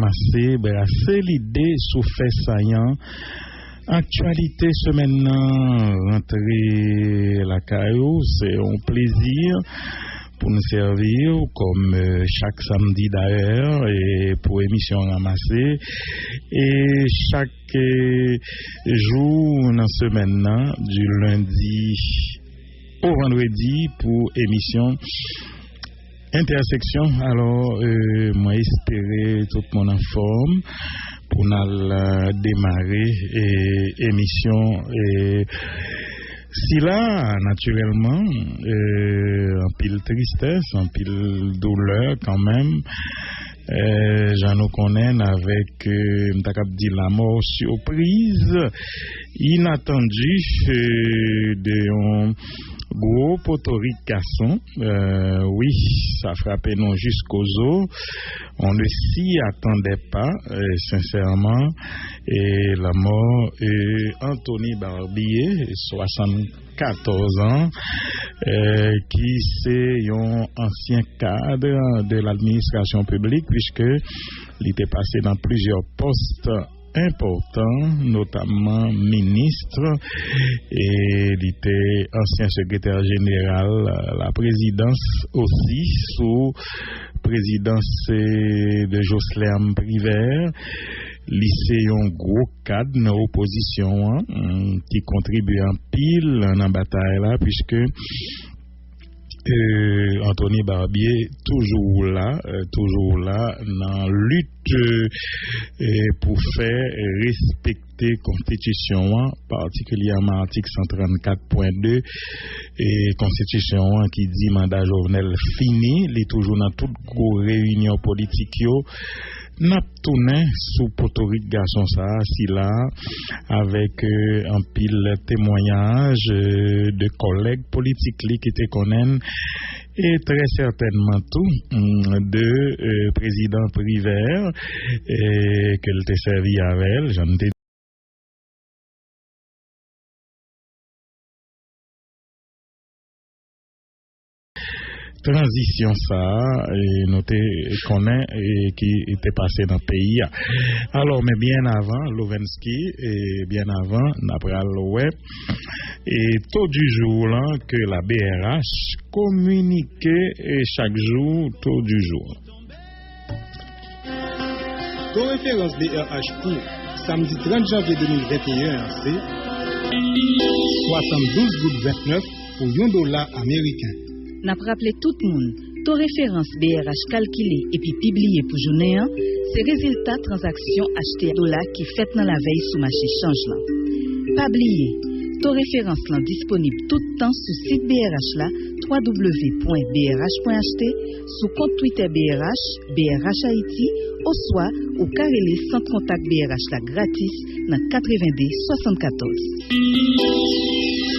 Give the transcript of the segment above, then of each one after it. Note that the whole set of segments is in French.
ramasser, brasser l'idée sous fait saillant. Actualité semaine rentrer la caillou, c'est un plaisir pour nous servir comme chaque samedi d'ailleurs et pour émission ramassée et chaque jour dans semaine du lundi au vendredi pour émission intersection. Alors moi espérer tout le monde en forme pour nous démarrer émission si là naturellement en pile tristesse, en pile douleur quand même, j'en nous connais avec dit la mort surprise inattendue de gros potorique garçon. Oui, ça frappait nous jusqu'aux os. On ne s'y attendait pas, sincèrement. Et la mort Anthony Barbier, 74 ans, qui c'est un ancien cadre de l'administration publique, puisque il était passé dans plusieurs postes important, notamment ministre, et il était ancien secrétaire général la présidence aussi sous présidence de Jocelyn Privert. Lycée un gros cadre dans l'opposition qui contribue en pile dans bataille là, puisque Anthony Barbier toujours là dans lutte pour faire respecter constitution, particulièrement article 134.2 et constitution qui dit mandat Jovenel fini, il est toujours dans toute grosse réunion politique yo. N'a tourné sous potorique garçon ça si là avec un pile témoignage de collègues politiques qui te connaissent et très certainement tout de président Privert qu'elle t'a servi avec elle, j'en ai transition ça et noté connaît et qui était passé dans le pays. Alors mais bien avant Lovensky et bien avant n'après le web et taux du jour là que la BRH communiquait chaque jour taux du jour. Taux référence BRH pour samedi 30 janvier 2021 c'est 72,29 pour $1 américain. N'a rappelé tout le monde, taux référence BRH calculé et puis publié pour journée, c'est résultat transaction acheté dollar qui fait dans la veille sous marché change là. Pas oublier, taux référence là disponible tout le temps sur site BRH là www.brh.ht, sous compte Twitter BRH Haïti, au soir ou carrelé sans contact BRH là gratis dans 82 74.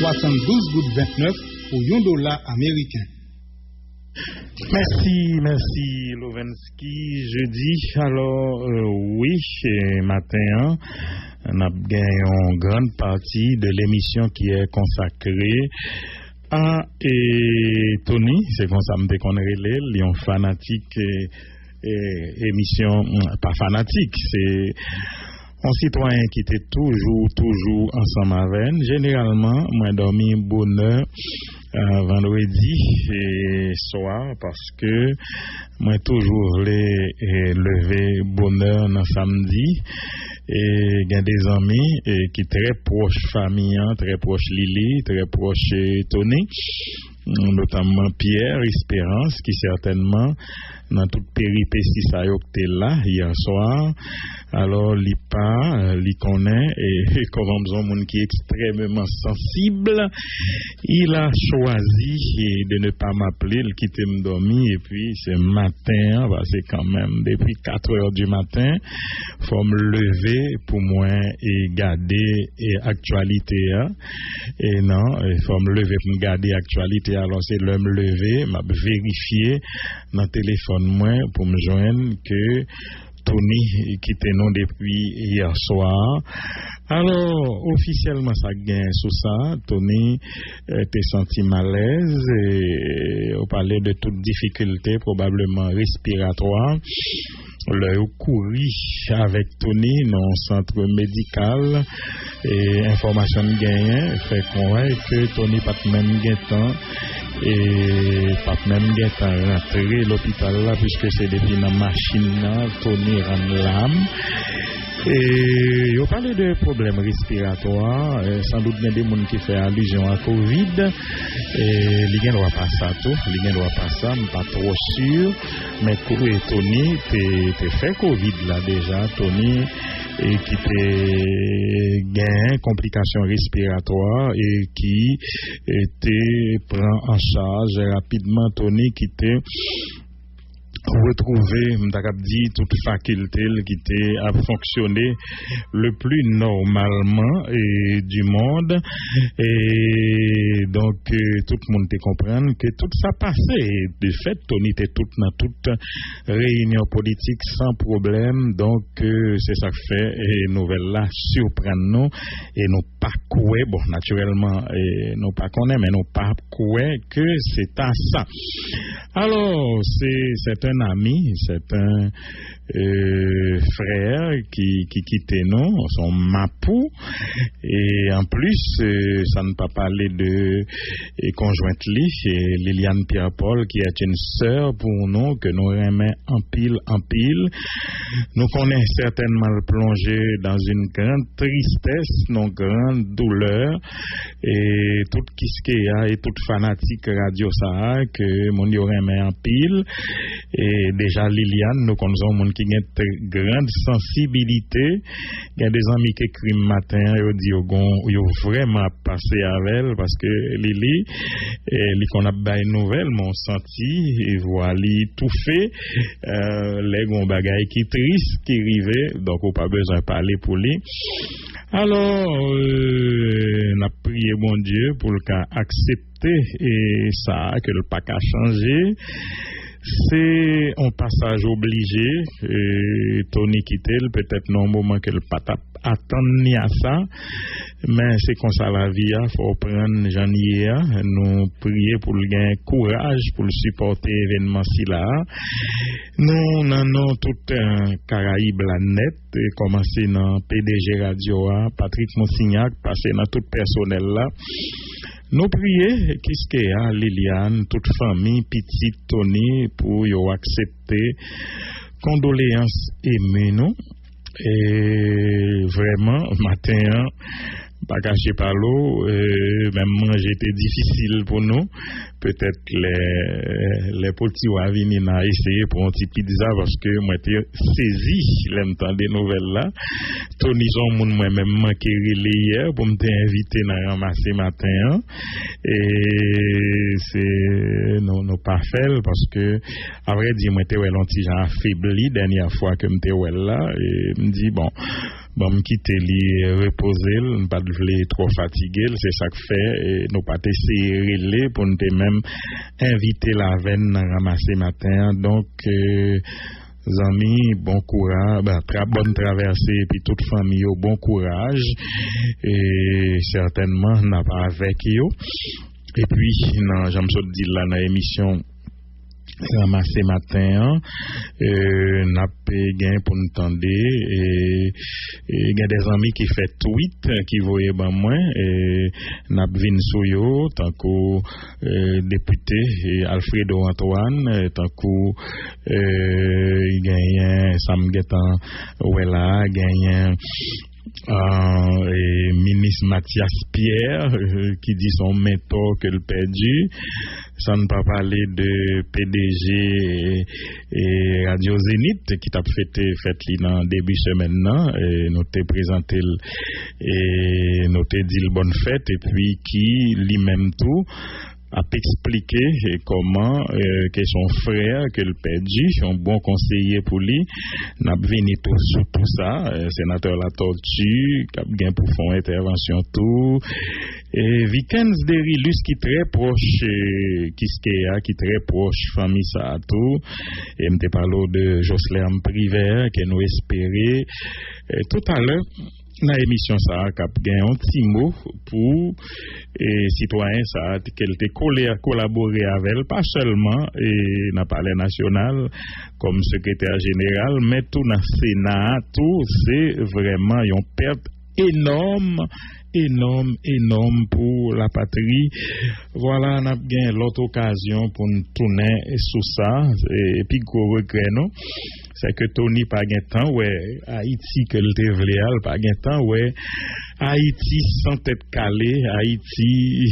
72,29 pour $1 américain. Merci Lovensky. Jeudi, alors oui, matin, on a gagné une grande partie de l'émission qui est consacrée à Tony, c'est comme ça me déconnerait lion fanatique émission pas fanatique, c'est un citoyen qui était toujours ensemble avec. Généralement, moi dormi bonheur vendredi et soir parce que moi toujours les lever bonheur dans samedi et il y a des amis qui très proches famille, très proches Lily, très proches Tony, notamment Pierre Espérance qui certainement dans toute péripétie ça était là hier soir. Alors li connaît et comme un monde qui est extrêmement sensible, il a choisi de ne pas m'appeler, il quitte me dormir et puis ce matin, c'est quand même depuis 4h du matin, faut me lever pour moi et garder actualité et non, il faut me lever pour me garder actualité. Alors c'est l'heure me lever, m'a vérifier dans téléphone moi pour me joindre que Tony qui était non depuis hier soir. Alors officiellement ça gagne sur ça. Tony était senti malaise et on parlait de toutes difficultés probablement respiratoires. le couru avec Tony dans le centre médical et information gagnée fait qu'on voit que Tony pas même gagnant et pas même gagnant rentrer l'hôpital là puisque c'est depuis la machine là Tony rend l'âme. Et on parle de problèmes respiratoires, sans doute il y a des gens qui font allusion à Covid, et les gens ne voient pas ça tout, les gens ne voient pas ça, pas trop sûr, mais Tony, t'es fait Covid là déjà, Tony, et qui t'es gain complications respiratoires et qui te prend en charge rapidement Tony qui t'est retrouver toute faculté qui était à fonctionner le plus normalement et du monde et donc tout le monde te comprendre que tout ça passait de fait Tony était dans toute réunion politique sans problème donc c'est ça que fait et nouvelle là surprendre nous et nous pas coué bon naturellement et nous pas connaît mais nous pas coué que c'est à ça alors c'est un ami, c'est un frère qui quittait nous, son mapou, et en plus, ça ne peut pas parler de conjointe Liliane Pierre-Paul, qui est une sœur pour nous, que nous aimons en pile. Nous connaissons certainement le plongé dans une grande tristesse, une grande douleur, et tout ce qu'il y a, et toute fanatique radio ça, que mon yo aimait en pile, et déjà Liliane, nous connaissons monde qui a une grande sensibilité. Il y a des amis qui écrivent matin, ils disent qu'ils ont vraiment passé avec elle parce que Lili, qu'on a bail nouvelle, m'ont senti, et voilà, tout fait, les gros bagailles qui triste, qui arrivent, donc on n'a pas besoin de parler pour lui. Alors, on a prié bon Dieu pour le cas accepter et ça, que le pas qu'à changer. C'est un passage obligé. Tony quitte, peut-être non moment que le pas attendre ni à ça, mais c'est comme ça la vie. Il faut prendre Jean-Hier, nous prier pour le gain courage pour le supporter événement si là. Nous avons tout un Caraïbe la net, commencé dans PDG Radio, Patrick Monsignac, passé dans tout personnel là. Nous prions, qu'est-ce qu'il y a, Liliane, toute famille, petite Tony, pour y accepter, condoléances émues, nous. Et vraiment, matin, pas caché par l'eau, même manger était difficile pour nous. Peut-être les petits ou à venir à essayer pour un petit pizza parce que moi j'étais saisi l'entend des nouvelles là. Tony Jean moi-même manqué hier pour me t'inviter à ramasser matin et c'est non pas fait parce que à vrai dire moi j'étais un petit genre affaibli dernière fois que m'étais là et me dit bon me quitter li reposer pas de trop fatigué c'est ça que fait et nous pas essayer pour nous même inviter la veine à ramasser matin donc amis bon courage bonne traversée et puis toute famille bon courage et certainement n'a pas avec eux et puis non j'aime ça dire là dans l'émission ramasser matin n'a pas gain pour nous tendre et il y a des amis qui fait tweet qui voyaient ben moi et n'a vinn sou yo tant que député Alfredo Antoine tant que il gagne Sam Getan voilà gagne et ministre Mathias Pierre qui dit son mentor que le perdu sans ne pas parler de PDG et Radio Zénith qui t'a fait dans début semaine et nous t'ai présenté et nous t'ai dit le bonne fête et puis qui lui-même tout a expliqué comment que son frère que le perdu un bon conseiller pour lui n'a venu sur tout ça sénateur La Tortue qui a bien pour faire intervention tout et Vikens Derilus qui très proche qui très proche famille ça tout et me parlé de Jocelyn Privé que nous espérer tout à l'heure dans l'émission ça cap gagne un petit mot pour citoyens ça qu'elle te collaborer avec elle pas seulement dans palais national comme secrétaire général mais tout dans Sénat tout c'est vraiment une perte énorme pour la patrie. Voilà, on a gagné l'autre occasion pour nous tourner sur ça. Et puis, gros regret, non? C'est que Tony pas gain temps, ouais, Haïti que le développé, pas gain temps, ouais, Haïti sans tête calée, Haïti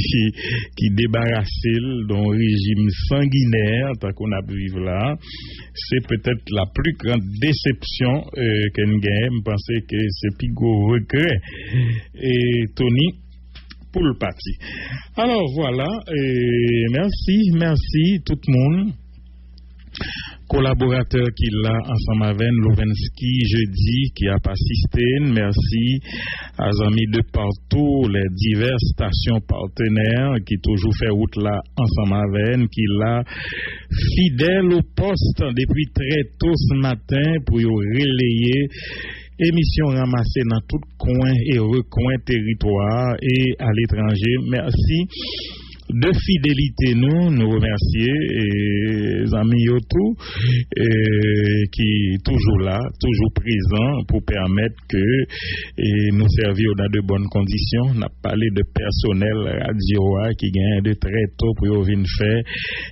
qui débarrassé d'un régime sanguinaire, tant qu'on a vécu là, c'est peut-être la plus grande déception que nous gagnons. Je pense que c'est plus gros regret. Et Tony, pour le parti. Alors voilà, merci tout le monde. Collaborateur qui l'a ensemble avec Lovensky jeudi qui a assisté. Merci à amis de partout, les diverses stations partenaires qui toujours fait route là ensemble avec, qui l'a fidèle au poste depuis très tôt ce matin pour relayer émission ramassée dans tout coin et recoin territoire et à l'étranger. Merci de fidélité nous remercier les amis yotou qui toujours là, toujours présent pour permettre que nous servir dans de bonnes conditions. On a parlé de personnel radio qui gagne de très tôt pour venir faire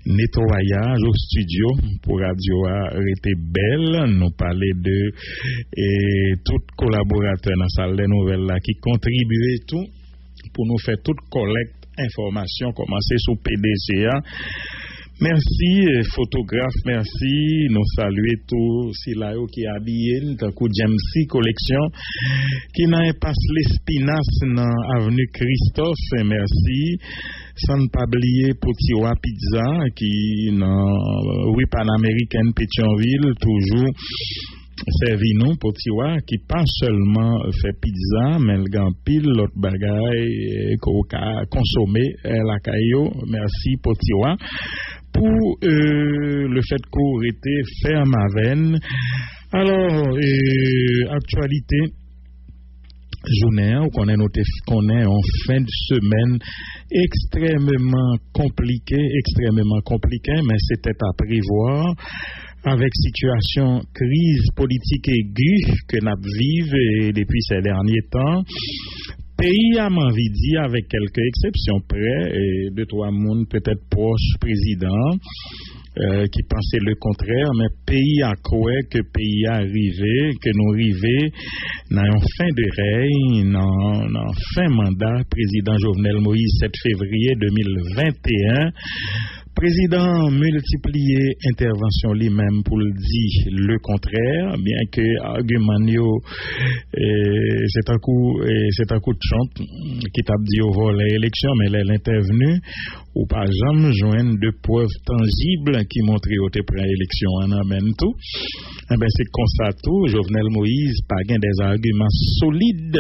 nettoyage au studio pour radio rester belle. Nous parler de tout collaborateur dans salle des nouvelles là qui contribuent tout pour nous faire toute collecte information commencer sur PDGA. Merci photographe, merci. Nous saluer tous Silayo qui habillé dans coup Jamsi collection qui n'a pas l'Espinasse dans avenue Christophe. Merci. Sans ne pas oublier Potiwa Pizza qui dans rue Panaméricaine Pétionville toujours servi nous Potiwa qui pas seulement fait pizza mais le grand pile l'autre bagaille qu'on a consommé la caillou. Merci Potiwa pour le fait qu'on était ferme à veine. Alors actualité journée qu'on est en fin de semaine extrêmement compliqué mais c'était à prévoir avec situation crise politique aiguë que nous vivons depuis ces derniers temps. Pays à envie dire avec quelques exceptions près et deux trois monde peut-être proches président qui pensaient le contraire, mais pays à quoi que pays à arrivé, que nous arrivé dans une fin de règne, dans fin mandat président Jovenel Moïse 7 février 2021. Président multiplié intervention lui-même pour le dire le contraire, bien que argument c'est un coup de chante qui t'a dit au vol l'élection, mais l'intervenu ou pas jamais joindre de preuves tangibles qui montraient au près élection en amène tout. Eh ben c'est comme ça tout. Jovenel Moïse pas gain des arguments solides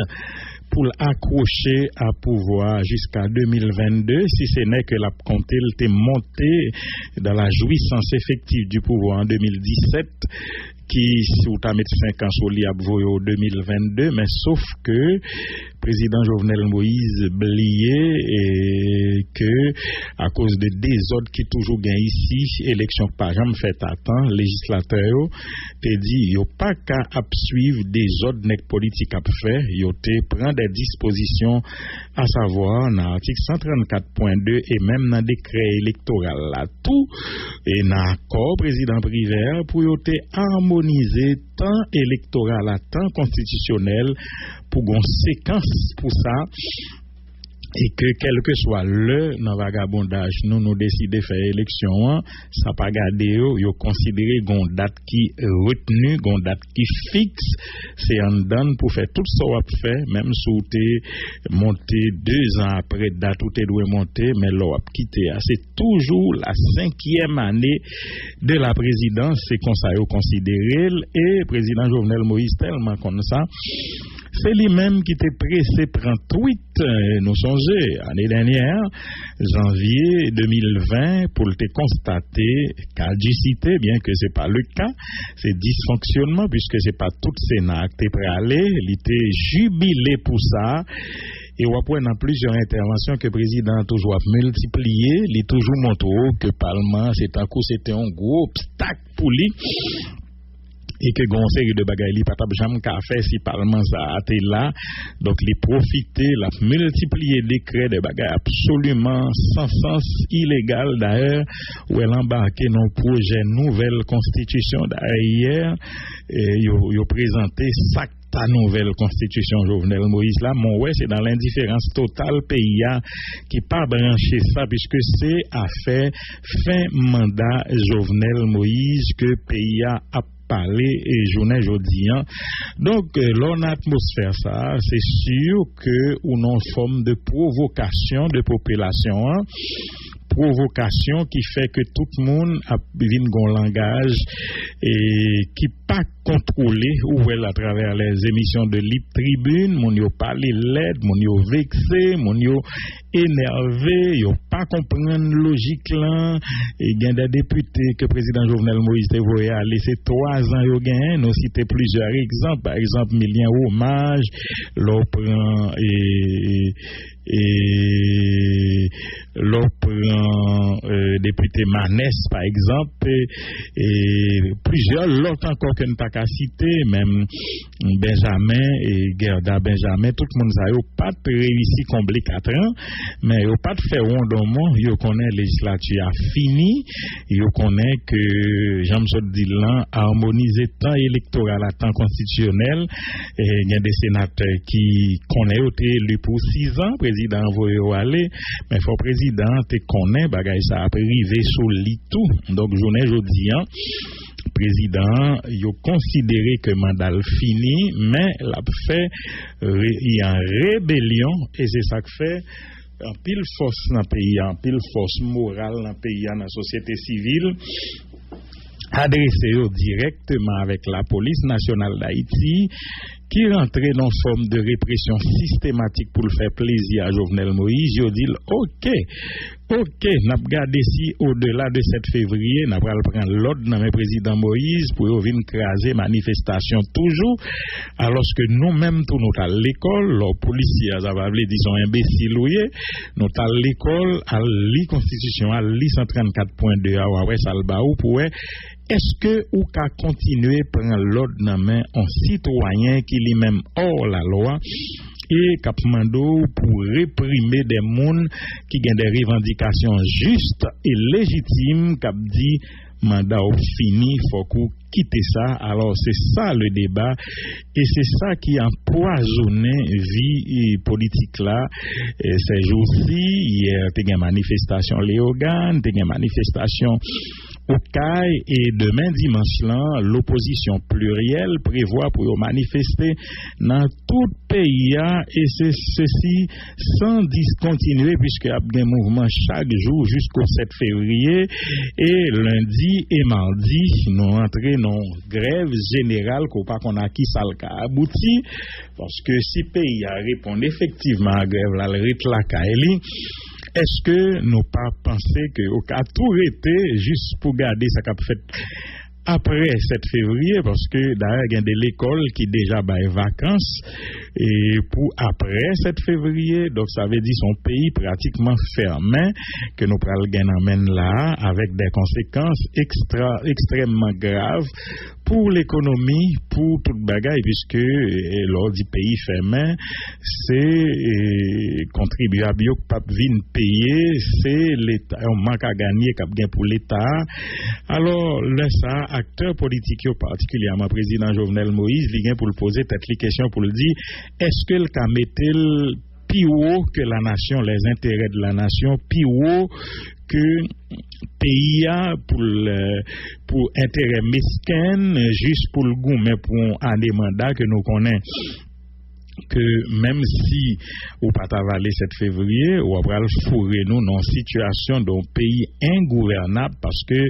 pour accrocher à pouvoir jusqu'à 2022, si ce n'est que la comté était montée dans la jouissance effective du pouvoir en 2017, qui, si vous avez 5 ans sur l'IABVO 2022, mais sauf que président Jovenel Moïse oublié et que, à cause de désordres qui toujours gagnent ici, élection par jamais fait à temps, législateur, te dit, il n'y a pas qu'à suivre des ordres politiques à faire, il y a prendre des dispositions, à savoir, dans l'article 134.2 et même dans le décret électoral, là, tout, et dans l'accord président privé, pour y harmoniser tant électoral à tant constitutionnel pour une séquence pour ça et que quel que soit le dans vagabondage nous décider faire élection ça pas garder yo considérer gon date qui retenu gon date qui fixe c'est en donne pour faire tout ça on fait même si tu monté 2 ans après date où tu dois monter mais l'on quitter c'est toujours la 5e année de la présidence c'est comme ça yo considérer et président Jovenel Moïse tellement comme ça C'est lui-même qui était pressé prendre tweet, nous songez, l'année dernière, janvier 2020, pour le constater, caducité, bien que c'est pas le cas, c'est dysfonctionnement, puisque c'est pas tout Sénat qui est prêt à aller, il était jubilé pour ça. Et on voit dans plusieurs interventions que le président a toujours multiplié, il a toujours montré que le Parlement, c'était un gros obstacle pour lui. Et que gon série de bagaille li pas jamais qu'a fait si parlement ça été là, donc les profiter, la multiplier décret de bagaille absolument sans sens, illégal d'ailleurs, où elle embarqué dans projet nouvelle constitution d'ailleurs hier, yo présenté ça ta nouvelle constitution Jovenel Moïse là, mon ouais, c'est dans l'indifférence totale pays qui pas branché ça puisque c'est affaire fin mandat Jovenel Moïse que pays a parler et journée jeudi. Donc, l'on atmosphère ça, c'est sûr que ou non forme de provocation de population, provocation qui fait que tout le monde a un langage et qui pas contrôlé ou à travers les émissions de Libre Tribune, mon yo parlé l'aide, mon yo vexé, mon yo énervé, yo pas comprendre logique là et il y a des députés que président Jovenel Moïse te voyait à laisser 3 ans yo gain, nous citer plusieurs exemples, par exemple Milien Hommage, l'on prend et l'on prend député Manès par exemple et plusieurs l'autre encore que nous pas qu'à citer, même Benjamin et Gerda Benjamin, tout le monde ça yo pas réussi combler 4 ans, mais yo pas fait rondement, yo connaît législature a fini, yo connaît que Jean-Michel Dilan a harmonisé temps électoral à temps constitutionnel et il y a des sénateurs qui connaît été élu pour 6 ans, président envoyé aller, mais faut président te connaît bagay ça a privé sur lit tout. Donc journée jodi président yo considéré que mandat fini, mais l'a fait il y a rébellion et c'est ça que fait en pile force dans pays, en pile force morale dans pays, dans la société civile adressé directement avec la police nationale d'Haïti qui rentrait dans une forme de répression systématique pour le faire plaisir à Jovenel Moïse. Yo dit OK, n'a regardé si au-delà de 7 février, n'a pas prendre l'ordre dans le président Moïse pour venir craser manifestation toujours alors que nous-mêmes tout nous à l'école, les policiers avaient dit sont imbéciles nous à l'école à li constitution à li 134.2 à ouais salbaou pour est-ce que ou ka continuer prendre l'ordre dans main en citoyen qui lui-même hors la loi et cap mando pour réprimer des monde qui ont des revendications justes et légitimes cap dit mandat fini faut qu'on quitter ça. Alors c'est ça le débat et c'est ça qui a empoisonné vie politique là ces jours-ci. Hier t'es une manifestation Léogane, t'es une manifestation au CAI et demain dimanche là, l'opposition plurielle prévoit pour manifester dans tout pays et c'est ceci sans discontinuer puisque y a un mouvement chaque jour jusqu'au 7 février et lundi et mardi nous entrons dans grève générale qu'on a qui ça le abouti parce que si pays a répondu effectivement à grève là le rythme la CAI. Est-ce que nous pas pensé que au cas tout été juste pour garder ça qu'a fait après 7 février parce que d'ailleurs il y a de l'école qui déjà bail vacances et pour après 7 février donc ça veut dire son pays pratiquement fermé que nous pral gain emmène là avec des conséquences extrêmement graves pour l'économie, pour toute bagaille, puisque lors du pays fermé, c'est contribuable qui pas vinn payer, c'est l'État, on manque à gagner cap gain pour l'État. Alors là ça acteurs politiques particulièrement président Jovenel Moïse, il vient pour le poser tête les questions pour le dire est-ce que le cas mettait plus haut que la nation, les intérêts de la nation, plus haut que pays pour intérêt mesquin, juste pour le goût, mais pour un des mandats que nous connaissons. Que même si ou pas avaler 7 février ou après le fourrer nous dans situation d'un pays ingouvernable parce que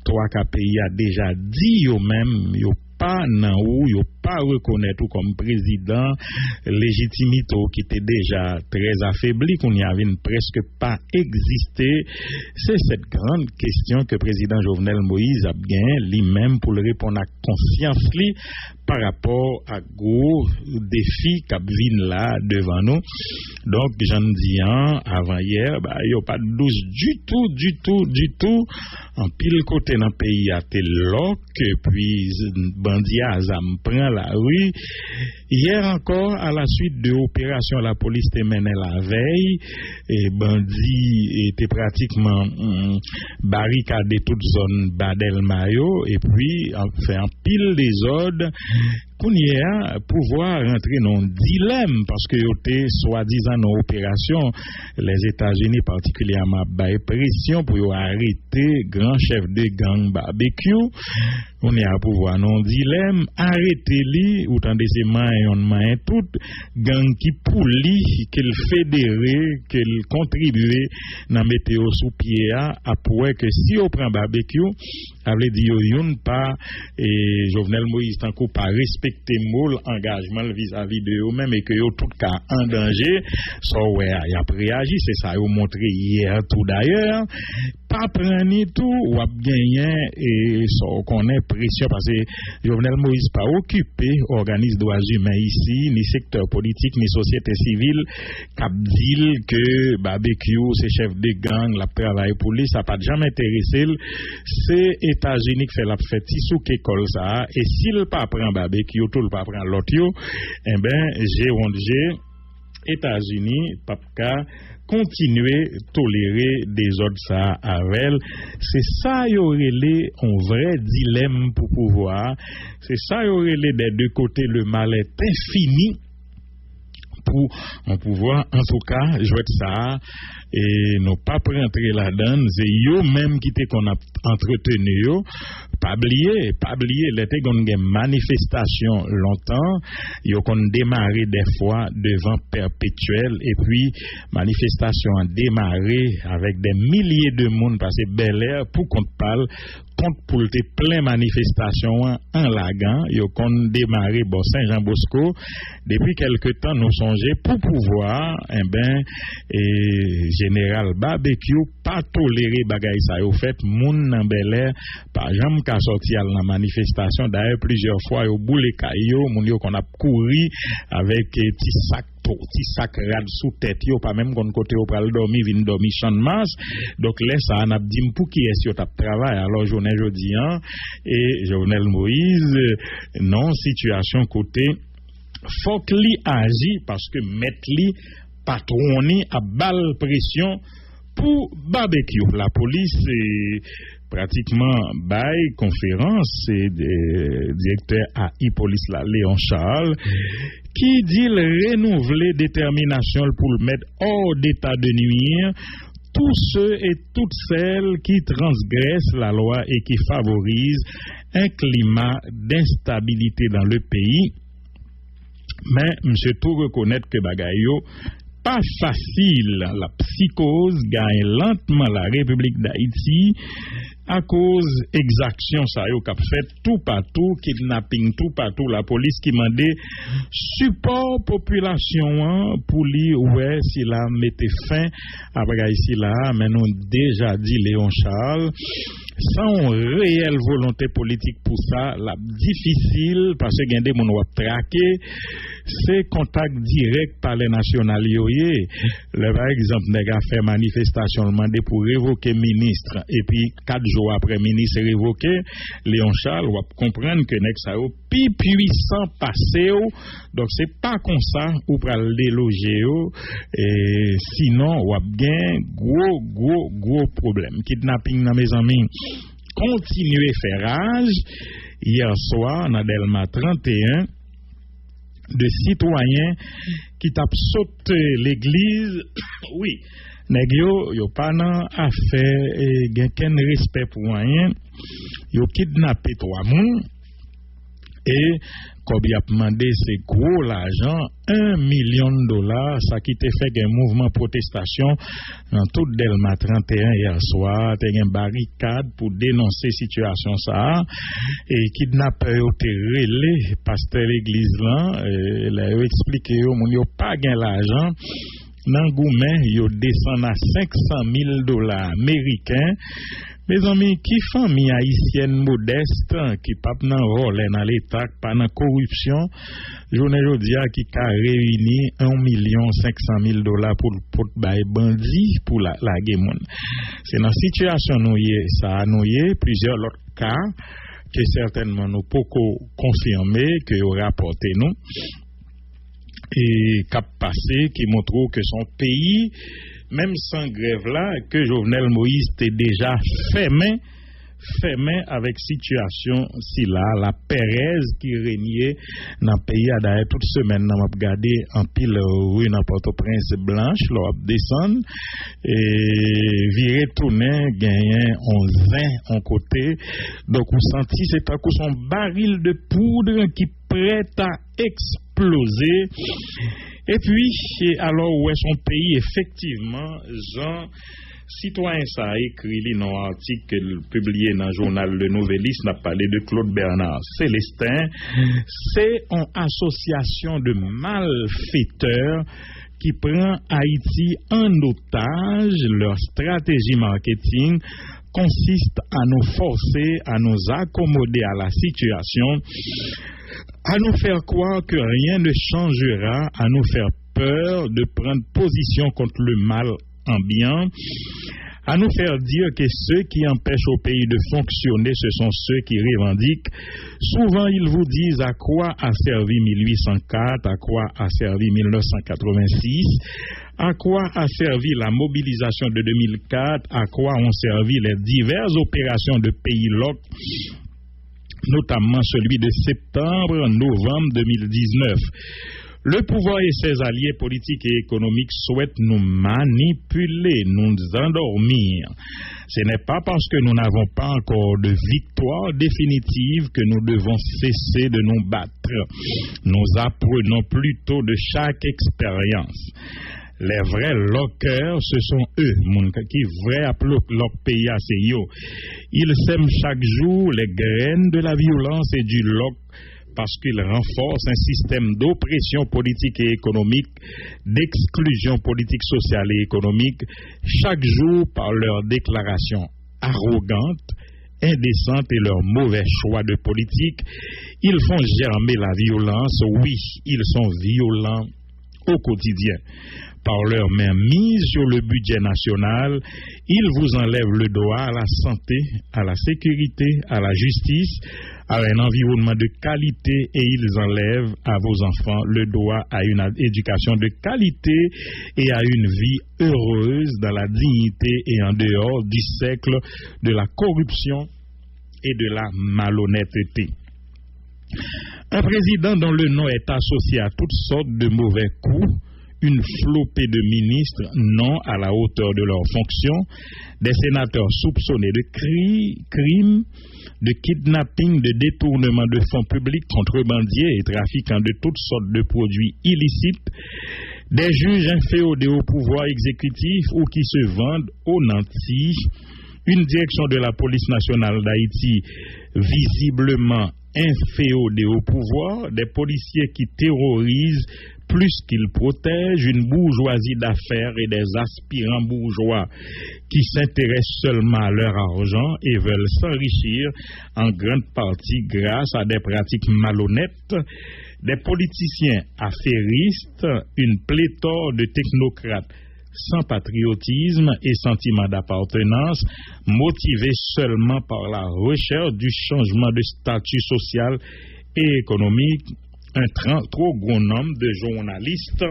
3 pays a déjà dit eux même yo pas nan ou yo pas reconnaître comme président légitimité qui était déjà très affaibli qu'on y avait presque pas existé. C'est cette grande question que président Jovenel Moïse a gagné lui-même pour le répondre à conscience li par rapport à gros défis qui viennent là devant nous. Donc j'en dis avant hier y a pas de douce du tout en pile côté dans pays a tel loc puis bandit azam prend la rue. Hier encore à la suite de opération la police te menait la veille et bandit était pratiquement barricadé toute zone Badel Mayo et puis fait un pile des ordres qu'on y a pouvoir rentrer dans un dilemme parce que était soi-disant dans opération les États-Unis particulièrement bail pression pour arrêter grand chef de gang barbecue. On est à pouvoir non dilemme arrêter li ou tant de ces main tout gang qui pouli qu'il fédéré qu'il contribuer dans météo sous pied à pour que si on prend barbecue avait dit yon pas et Jovenel Moïse tant qu'on pas respecter moule engagement vis-à-vis de eux même et que yo tout cas en danger so ouais y a réagi c'est ça yo montré hier tout d'ailleurs pas prendre tout ou a gagné et so connaît pression parce que Jovenel Moïse pas occupé organisme droits humains ici ni secteur politique ni société civile cap dit que barbecue c'est chef de gang la travail police ça pas jamais intéressé c'est États-Unis qui fait la fête sous école ça et s'il pas prend barbecue tout le pas prend l'autre yo eh ben j'ai États-Unis pas continuer tolérer des ordres ça avec c'est ça y aurait un vrai dilemme pour pouvoir c'est ça y aurait des deux côtés le mal est infini pour un pouvoir en tout cas jouer ça et non pas rentrer là-dedans c'est yo même qui te qu'on a entretenu yo pas oublier l'été gon gen manifestation longtemps yo qu'on démarrer des fois devant perpétuel et puis manifestation a démarré avec des milliers de monde passé Bel Air pour qu'on parle compte pour te plein manifestation en lagan yo qu'on démarré bon Saint-Jean Bosco depuis quelque temps nous songer pour pouvoir et général barbecue pas tolérer bagay ça yo fait moun nan Bel Air par jamais ka sorti à la manifestation d'ailleurs plusieurs fois yo boule kayo moun yo qu'on a couru avec petit sac rad sous tête yo pas même kon côté yo pral dormi vinn dormi champ de masse donc là ça n'a dit pour qui est yo t'a travail alors journée jodi et Jovenel Moïse non situation côté faut que li agit parce que mettre li patroni à balle pression pour barbecue la police pratiquement bail conférence et directeur AI police là Léon Charles qui dit renouveler détermination pour le mettre hors d'état de nuire tous ceux et toutes celles qui transgressent la loi et qui favorisent un climat d'instabilité dans le pays. Mais monsieur tout reconnaître que bagayo pas facile la psychose gagne lentement la République d'Haïti à cause exaction ça yo qu'a fait tout partout kidnapping tout partout la police qui mandait support population pour lui ouais si la mettait fin après ici là mais nous déjà dit Léon Charles sans réelle volonté politique pour ça la difficile parce que gende moun wap traquer c'est contact direct par les nationales yoye par exemple nèg a fait manifestation demandé pour révoquer ministre et puis 4 jours après ministre révoqué Léon Charles wap comprendre que nèg ça yo pi puissant passé donc c'est pas comme ça ou pral déloger et sinon wap gen gros problème kidnapping dans mes amis continuer faire rage hier soir dans Delma 31 de citoyens qui tapent sauté l'église oui nèg yo pas nan affaire gen ken respect pour rien yo kidnappé 3 moun et comme il a demandé, c'est gros l'argent, $1 million, ça qui te fait un mouvement protestation dans tout Delma 31 hier soir, t'as une barricade pour dénoncer situation ça, et kidnappeur au relé, pasteur l'église là, il a expliqué, il n'y a pas gain l'argent. Nan Goumen, yo descend à $500,000 américains. Mes amis, qui famille haïtienne modeste, qui pas nan rôle dans l'État, pas dans corruption, journée jodia qui a réuni $1,500,000 pour bail bandit pour la guémon. C'est dans situation nous ça nous plusieurs autres cas que certainement nous pouvons confirmer que yo rapporté nous. Et cap passé qui montre que son pays, même sans grève là, que Jovenel Moïse était déjà fermé avec situation si là, la Pérez qui régnait dans le pays à d'ailleurs toute semaine, on a regardé en pile rue dans Port-au-Prince blanche, là descend et virer tourner gagner 11 en côté. Donc vous senti c'est un coup son baril de poudre qui prêt à exploser. Et puis alors où est son pays effectivement Jean citoyen ça a écrit dans un article publié dans le journal Le Nouvelliste, n'a parlé de Claude Bernard Célestin. C'est une association de malfaiteurs qui prend Haïti en otage. Leur stratégie marketing consiste à nous forcer, à nous accommoder à la situation, à nous faire croire que rien ne changera, à nous faire peur de prendre position contre le mal ambiant, à nous faire dire que ceux qui empêchent au pays de fonctionner, ce sont ceux qui revendiquent. Souvent, ils vous disent à quoi a servi 1804, à quoi a servi 1986, à quoi a servi la mobilisation de 2004, à quoi ont servi les diverses opérations de pays locaux, notamment celui de septembre-novembre 2019. Le pouvoir et ses alliés politiques et économiques souhaitent nous manipuler, nous endormir. Ce n'est pas parce que nous n'avons pas encore de victoire définitive que nous devons cesser de nous battre. Nous apprenons plutôt de chaque expérience. Les vrais lockers, ce sont eux, qui vrais appellent leur pays à yo. Ils sèment chaque jour les graines de la violence et du lock parce qu'ils renforcent un système d'oppression politique et économique, d'exclusion politique, sociale et économique, chaque jour par leurs déclarations arrogantes, indécentes et leurs mauvais choix de politique. Ils font germer la violence, oui, ils sont violents au quotidien. Par leur main mise sur le budget national, ils vous enlèvent le droit à la santé, à la sécurité, à la justice, à un environnement de qualité et ils enlèvent à vos enfants le droit à une éducation de qualité et à une vie heureuse dans la dignité et en dehors du cercle de la corruption et de la malhonnêteté. Un président dont le nom est associé à toutes sortes de mauvais coups, une flopée de ministres non à la hauteur de leurs fonctions, des sénateurs soupçonnés de crimes, de kidnapping, de détournement de fonds publics, contrebandiers et trafiquants de toutes sortes de produits illicites, des juges inféodés au pouvoir exécutif ou qui se vendent aux nantis, une direction de la police nationale d'Haïti visiblement inféodée au pouvoir, des policiers qui terrorisent plus qu'ils protègent, une bourgeoisie d'affaires et des aspirants bourgeois qui s'intéressent seulement à leur argent et veulent s'enrichir en grande partie grâce à des pratiques malhonnêtes, des politiciens affairistes, une pléthore de technocrates sans patriotisme et sentiment d'appartenance, motivés seulement par la recherche du changement de statut social et économique. Un trop gros nombre de journalistes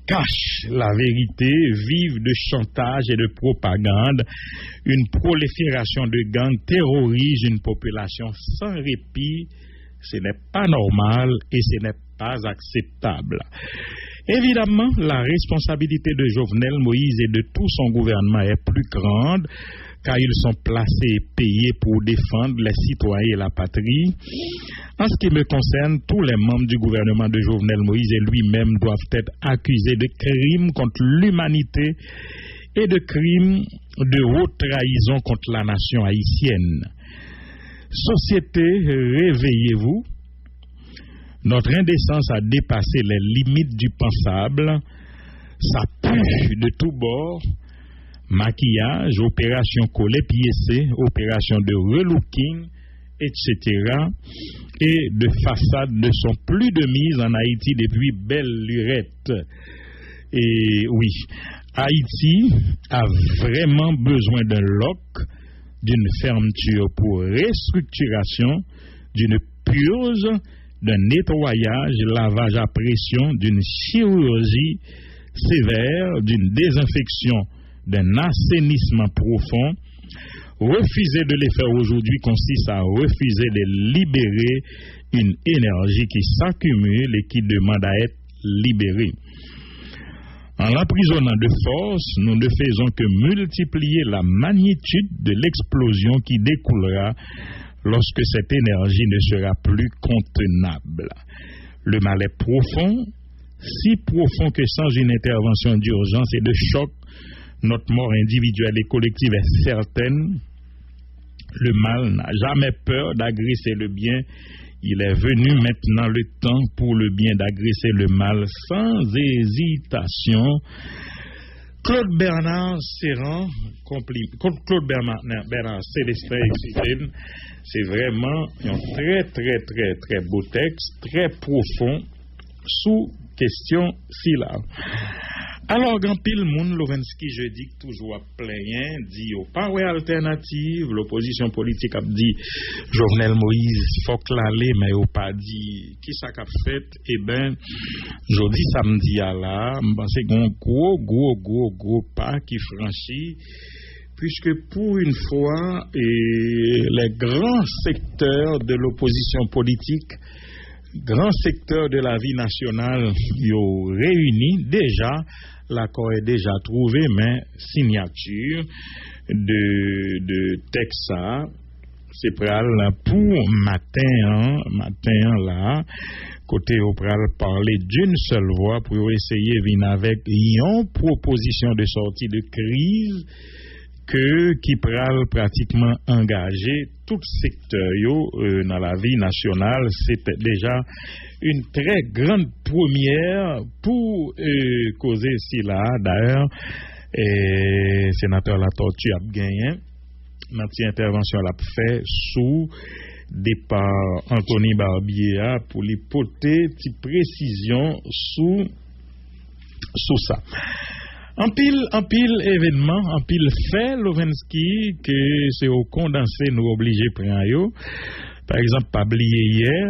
cachent la vérité, vivent de chantage et de propagande. Une prolifération de gangs terrorise une population sans répit. Ce n'est pas normal et ce n'est pas acceptable. Évidemment, la responsabilité de Jovenel Moïse et de tout son gouvernement est plus grande car ils sont placés et payés pour défendre les citoyens et la patrie. En ce qui me concerne, tous les membres du gouvernement de Jovenel Moïse et lui-même doivent être accusés de crimes contre l'humanité et de crimes de haute trahison contre la nation haïtienne. Société, réveillez-vous. Notre indécence a dépassé les limites du pensable. Ça pue de tous bords. Maquillage, opération collé-piécé, opération de relooking, etc. Et de façade ne sont plus de mise en Haïti depuis belle lurette. Et oui, Haïti a vraiment besoin d'un lock, d'une fermeture pour restructuration, d'une purge, d'un nettoyage, lavage à pression, d'une chirurgie sévère, d'une désinfection, d'un assainissement profond. Refuser de les faire aujourd'hui consiste à refuser de libérer une énergie qui s'accumule et qui demande à être libérée. En l'emprisonnant de force, nous ne faisons que multiplier la magnitude de l'explosion qui découlera lorsque cette énergie ne sera plus contenable. Le mal est profond, si profond que sans une intervention d'urgence et de choc, notre mort individuelle et collective est certaine. Le mal n'a jamais peur d'agresser le bien. Il est venu maintenant le temps pour le bien d'agresser le mal sans hésitation. Claude Bernard Serran, Claude Bernard Célestin, c'est vraiment un très beau texte, très profond, sous question syllabe. Alors, grand pile moun, Lovensky, je dis que toujours à plein, dit au parole alternative, l'opposition politique a dit Jovenel Moïse, faut que l'aller, mais au pas dit qui ça qu'a fait, eh ben, jeudi, samedi à là, c'est un gros pas qui franchit, puisque pour une fois, les grands secteurs de l'opposition politique, grands secteurs de la vie nationale, ils ont réuni déjà. L'accord est déjà trouvé, mais signature de Texas, c'est pral pour matin là, côté au pral parler d'une seule voix pour essayer de venir avec une proposition de sortie de crise qui pral pratiquement engagé tout secteur dans la vie nationale. C'était déjà une très grande première pour causer cela. D'ailleurs, sénateur Latortue a gagné notre intervention l'a fait sous départ Anthony Barbier pour lui porter petite précision sous ça. En pile événement, en pile fait, Lovensky, que c'est au condensé nous obligé prendre yo. Par exemple, pas oublier hier,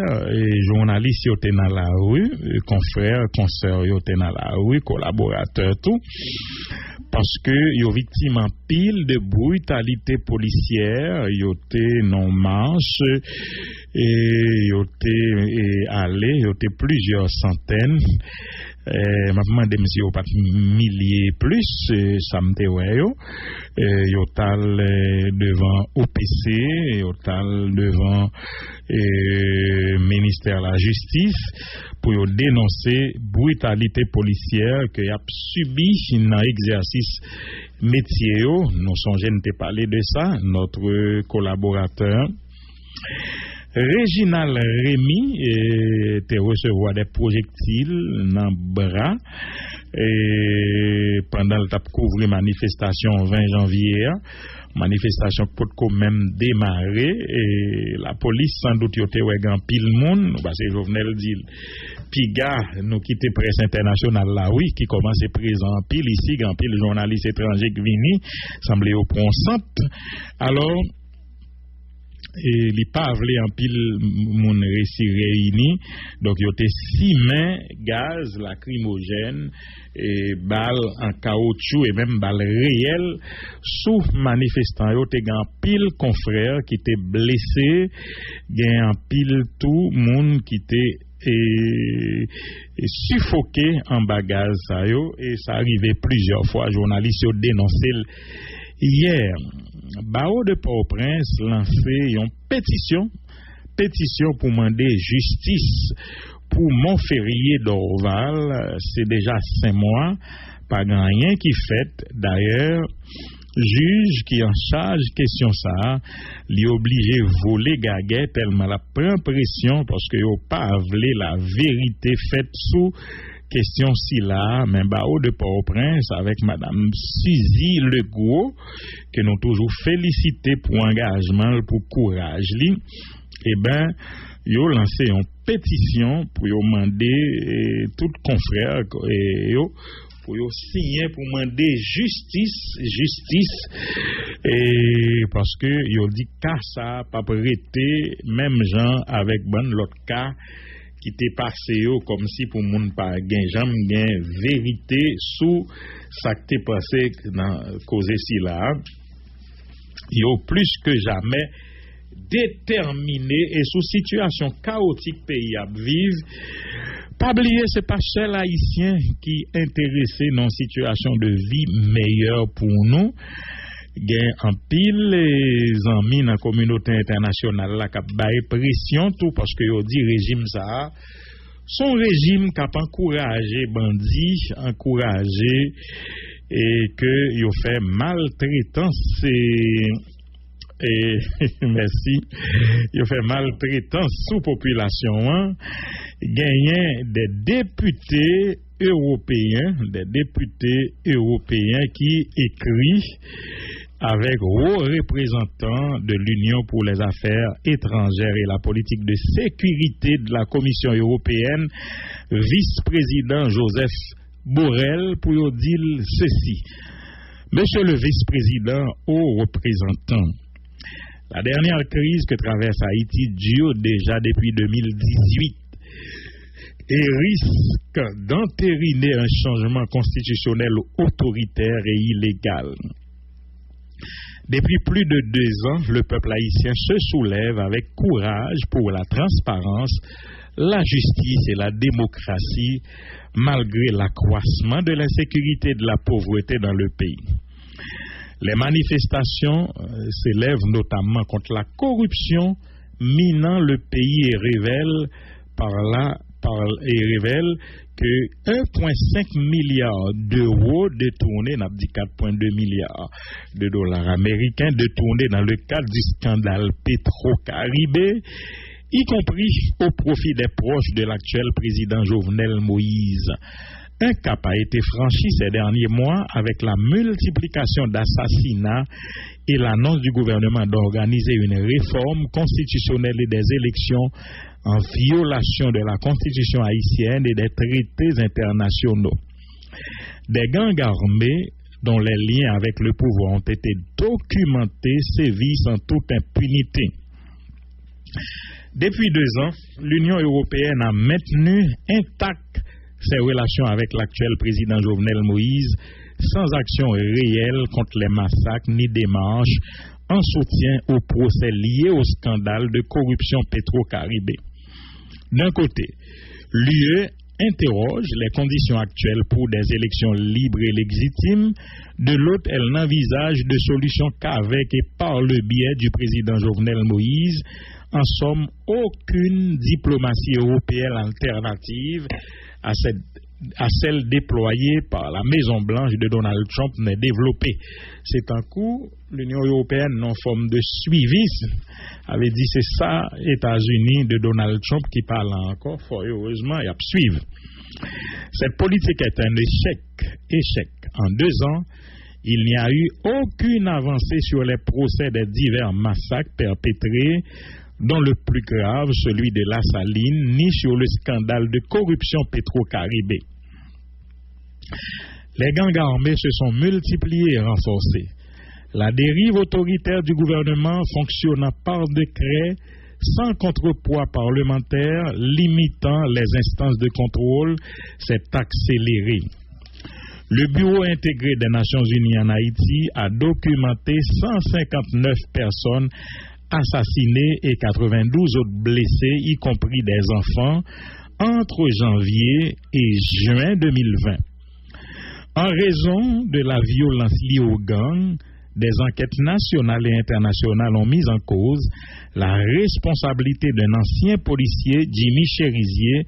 journalistes étaient dans la rue, confrères, consoeurs étaient dans la rue, collaborateurs tout, parce que yo victime en pile de brutalité policière, yo étaient non marche et yo étaient allé, yo étaient plusieurs centaines. Maintenant, des messieurs pas milliers plus, ça me yo tal devant OPC, yo tal devant ministère de la Justice pour dénoncer brutalité policière que y a subi dans l'exercice métier. Nous songeons de parler de ça, notre collaborateur. Réginald Rémy était recevoir des projectiles dans le bras et pendant le tap couvrir manifestation 20 janvier, manifestation qui peut même démarrer et la police sans doute yote ouais grand pile monde parce que Jovenel dit piga nous quitter presse internationale là oui qui commence présent pile ici grand pile journalistes étrangers qui vini semblait au pronsante alors et li pa vle en pile moun récit réuni donc yo te 6 mains gaz lacrymogène et balles en caoutchouc et même balles réelles sous manifestants yo te gan pile confrères qui étaient blessés gen en pile tout moun qui était suffoqué en bagage ça yo et ça arrivait plusieurs fois journalistes yo dénoncé Hier, Barreau de Port-au-Prince lancé une pétition pour demander justice pour Montferrier d'Orval. C'est déjà 5 mois, pas rien qui fait. D'ailleurs, juge qui en charge question ça, li obligé voler gaguet tellement la prend pression parce que yo pas avlé la vérité faite sous question si là, mais Barreau de Port-au-Prince avec madame Suzy Legros que nous toujours félicité pour engagement, pour courage li, eh ben yo lancé une pétition pour yo demander tout confrère et yo pour yo signer pour demander justice et parce que yo dit cas ça pas prêter même gens avec bon l'autre cas qui était passé comme si pour moun pas gain jamais gain vérité sous ça qui t'est passé dans cause ci là yo plus que jamais déterminé et sous situation chaotique pays à vivre. Pas oublier c'est pas seul haïtien qui intéressé dans situation de vie meilleure pour nous. Gain en pile les amis dans la communauté internationale là qui bail pression tout parce que yo dit régime ça son régime qui a encouragé bandits, encouragé et que yo fait maltraitance et merci yo fait maltraitance sous population hein, gagné des députés européens qui écrit avec haut représentant de l'Union pour les affaires étrangères et la politique de sécurité de la Commission européenne, vice-président Joseph Borrell, pour dire ceci. Monsieur le vice-président, haut représentant, la dernière crise que traverse Haïti dure déjà depuis 2018 et risque d'entériner un changement constitutionnel autoritaire et illégal. Depuis plus de 2 ans, le peuple haïtien se soulève avec courage pour la transparence, la justice et la démocratie, malgré l'accroissement de l'insécurité et de la pauvreté dans le pays. Les manifestations s'élèvent notamment contre la corruption minant le pays et révèle que 1,5 milliard d'euros détournés, n'a dit 4,2 milliards de dollars américains détournés dans le cadre du scandale Petro-Caribé, y compris au profit des proches de l'actuel président Jovenel Moïse. Un cap a été franchi ces derniers mois avec la multiplication d'assassinats et l'annonce du gouvernement d'organiser une réforme constitutionnelle et des élections en violation de la constitution haïtienne et des traités internationaux. Des gangs armés dont les liens avec le pouvoir ont été documentés sévissent en toute impunité. Depuis 2 ans, l'Union européenne a maintenu intactes ses relations avec l'actuel président Jovenel Moïse sans action réelle contre les massacres ni démarches en soutien aux procès liés au scandale de corruption Petro-Caribé. D'un côté, l'UE interroge les conditions actuelles pour des élections libres et légitimes. De l'autre, elle n'envisage de solution qu'avec et par le biais du président Jovenel Moïse. En somme, aucune diplomatie européenne alternative à celle déployée par la Maison-Blanche de Donald Trump n'est développée. C'est un coup, l'Union européenne, en forme de suivisme, avait dit c'est ça, États-Unis de Donald Trump qui parle encore, fort heureusement, et à suivre. Cette politique est un échec. En 2 ans, il n'y a eu aucune avancée sur les procès des divers massacres perpétrés, dont le plus grave, celui de La Saline, ni sur le scandale de corruption Petro-Caribé. Les gangs armés se sont multipliés et renforcés. La dérive autoritaire du gouvernement fonctionnant par décret, sans contrepoids parlementaire, limitant les instances de contrôle, s'est accélérée. Le Bureau intégré des Nations Unies en Haïti a documenté 159 personnes assassinés et 92 autres blessés, y compris des enfants, entre janvier et juin 2020. En raison de la violence liée aux gangs, des enquêtes nationales et internationales ont mis en cause la responsabilité d'un ancien policier, Jimmy Cherizier,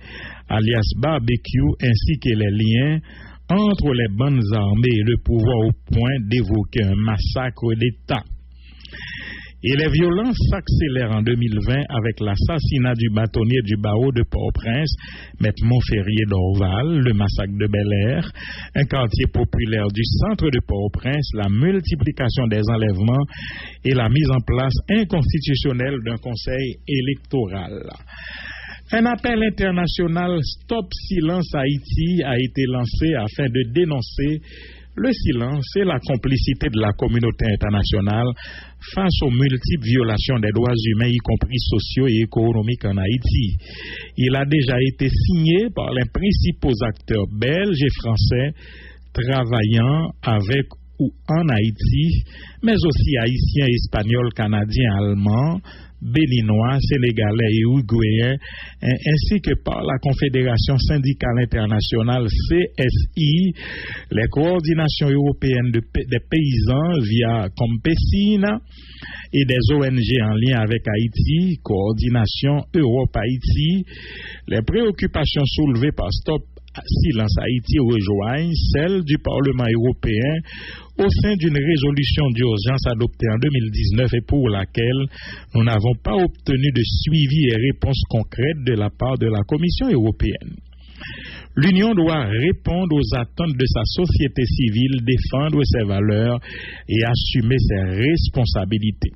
alias Barbecue, ainsi que les liens entre les bandes armées et le pouvoir au point d'évoquer un massacre d'État. Et les violences s'accélèrent en 2020 avec l'assassinat du bâtonnier du barreau de Port-au-Prince, Maître Montferrier d'Orval, le massacre de Bel-Air, un quartier populaire du centre de Port-au-Prince, la multiplication des enlèvements et la mise en place inconstitutionnelle d'un conseil électoral. Un appel international Stop Silence Haïti a été lancé afin de dénoncer le silence et la complicité de la communauté internationale face aux multiples violations des droits humains, y compris sociaux et économiques en Haïti. Il a déjà été signé par les principaux acteurs belges et français travaillant avec ou en Haïti, mais aussi haïtiens, espagnols, canadiens, allemands, béninois, sénégalais et uruguayens, ainsi que par la Confédération syndicale internationale CSI, les coordinations européennes des paysans via Compesina et des ONG en lien avec Haïti, Coordination Europe-Haïti. Les préoccupations soulevées par Stop Silence Haïti rejoignent celles du Parlement européen au sein d'une résolution d'urgence adoptée en 2019 et pour laquelle nous n'avons pas obtenu de suivi et réponse concrète de la part de la Commission européenne. L'Union doit répondre aux attentes de sa société civile, défendre ses valeurs et assumer ses responsabilités.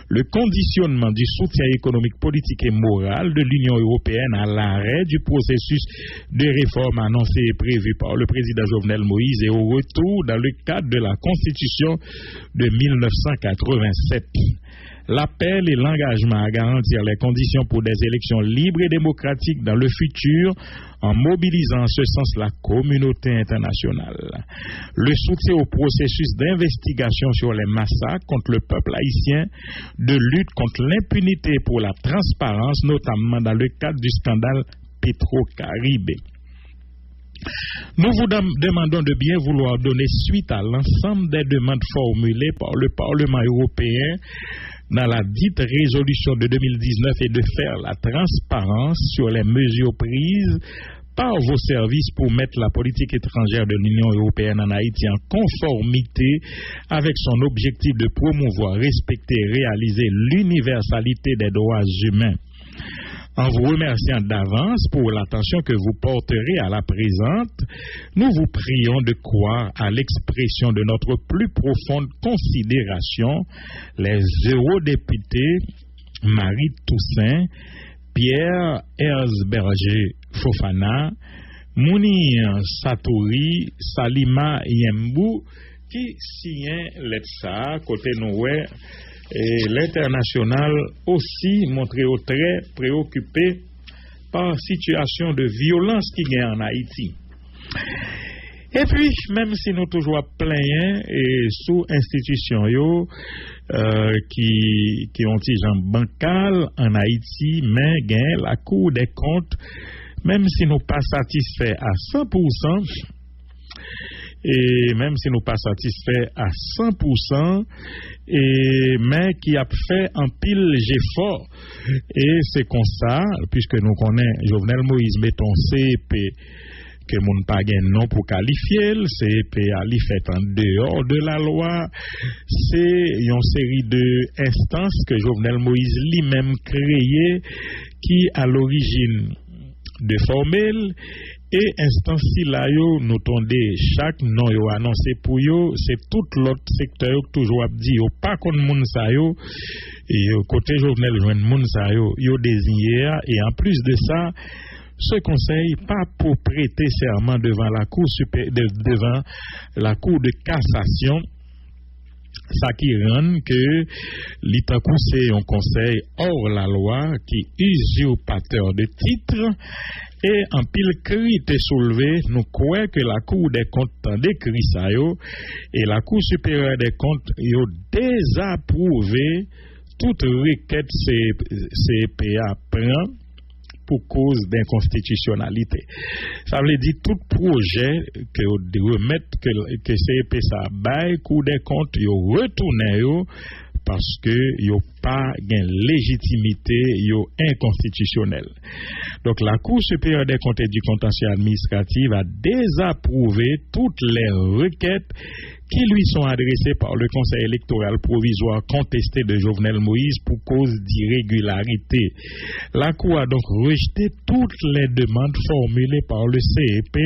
Le conditionnement du soutien économique, politique et moral de l'Union européenne à l'arrêt du processus de réforme annoncé et prévu par le président Jovenel Moïse et au retour dans le cadre de la Constitution de 1987. L'appel et l'engagement à garantir les conditions pour des élections libres et démocratiques dans le futur en mobilisant en ce sens la communauté internationale. Le soutien au processus d'investigation sur les massacres contre le peuple haïtien, de lutte contre l'impunité pour la transparence, notamment dans le cadre du scandale Petro-Caribe. Nous vous demandons de bien vouloir donner suite à l'ensemble des demandes formulées par le Parlement européen dans la dite résolution de 2019 et de faire la transparence sur les mesures prises par vos services pour mettre la politique étrangère de l'Union européenne en Haïti en conformité avec son objectif de promouvoir, respecter et réaliser l'universalité des droits humains. En vous remerciant d'avance pour l'attention que vous porterez à la présente, nous vous prions de croire à l'expression de notre plus profonde considération, les eurodéputés Marie Toussaint, Pierre Herzberger Fofana, Mounir Satouri, Salima Yembou, qui signent l'ETSA, côté Noué. Et l'international aussi montré au très préoccupé par situation de violence qui est en Haïti. Et puis, même si nous toujours plaignons et sous institutions qui ont des gens bancales en Haïti, mais gain la Cour des comptes, même si nous pas satisfaits à 100%, et même si nous pas satisfaits à 100%, mais qui a fait un pile d'efforts. Et c'est comme ça, puisque nous connaissons Jovenel Moïse, mettons CEP, que moun pas gen non pour qualifier, le CEP a li fait en dehors de la loi, c'est une série de instances que Jovenel Moïse lui-même créé, qui à l'origine de formel, et instance si là yo nous tondé chaque nom yo annoncé pour yo, c'est tout l'autre secteur toujours a dit yo pas kon moun sa yo et côté Jovenel joine moun sa yo désigné et en plus de ça ce conseil pas pour prêter serment devant la cour devant la cour de cassation. Ça qui rend que l'Itakou c'est un conseil hors la loi qui usurpateur de titre et en pile cri est soulevé, nous croyons que la Cour des comptes décrit ça et la Cour supérieure des comptes a désapprouvé toute requête CPA prend pour cause d'inconstitutionnalité. Ça veut dire tout projet que remettre que CEP ça bail Cour des comptes yo retourner yo parce que yo pas gain légitimité, yo inconstitutionnel. Donc la Cour supérieure des comptes et du contentieux administratif a désapprouvé toutes les requêtes qui lui sont adressées par le Conseil électoral provisoire contesté de Jovenel Moïse pour cause d'irrégularité. La Cour a donc rejeté toutes les demandes formulées par le CEP,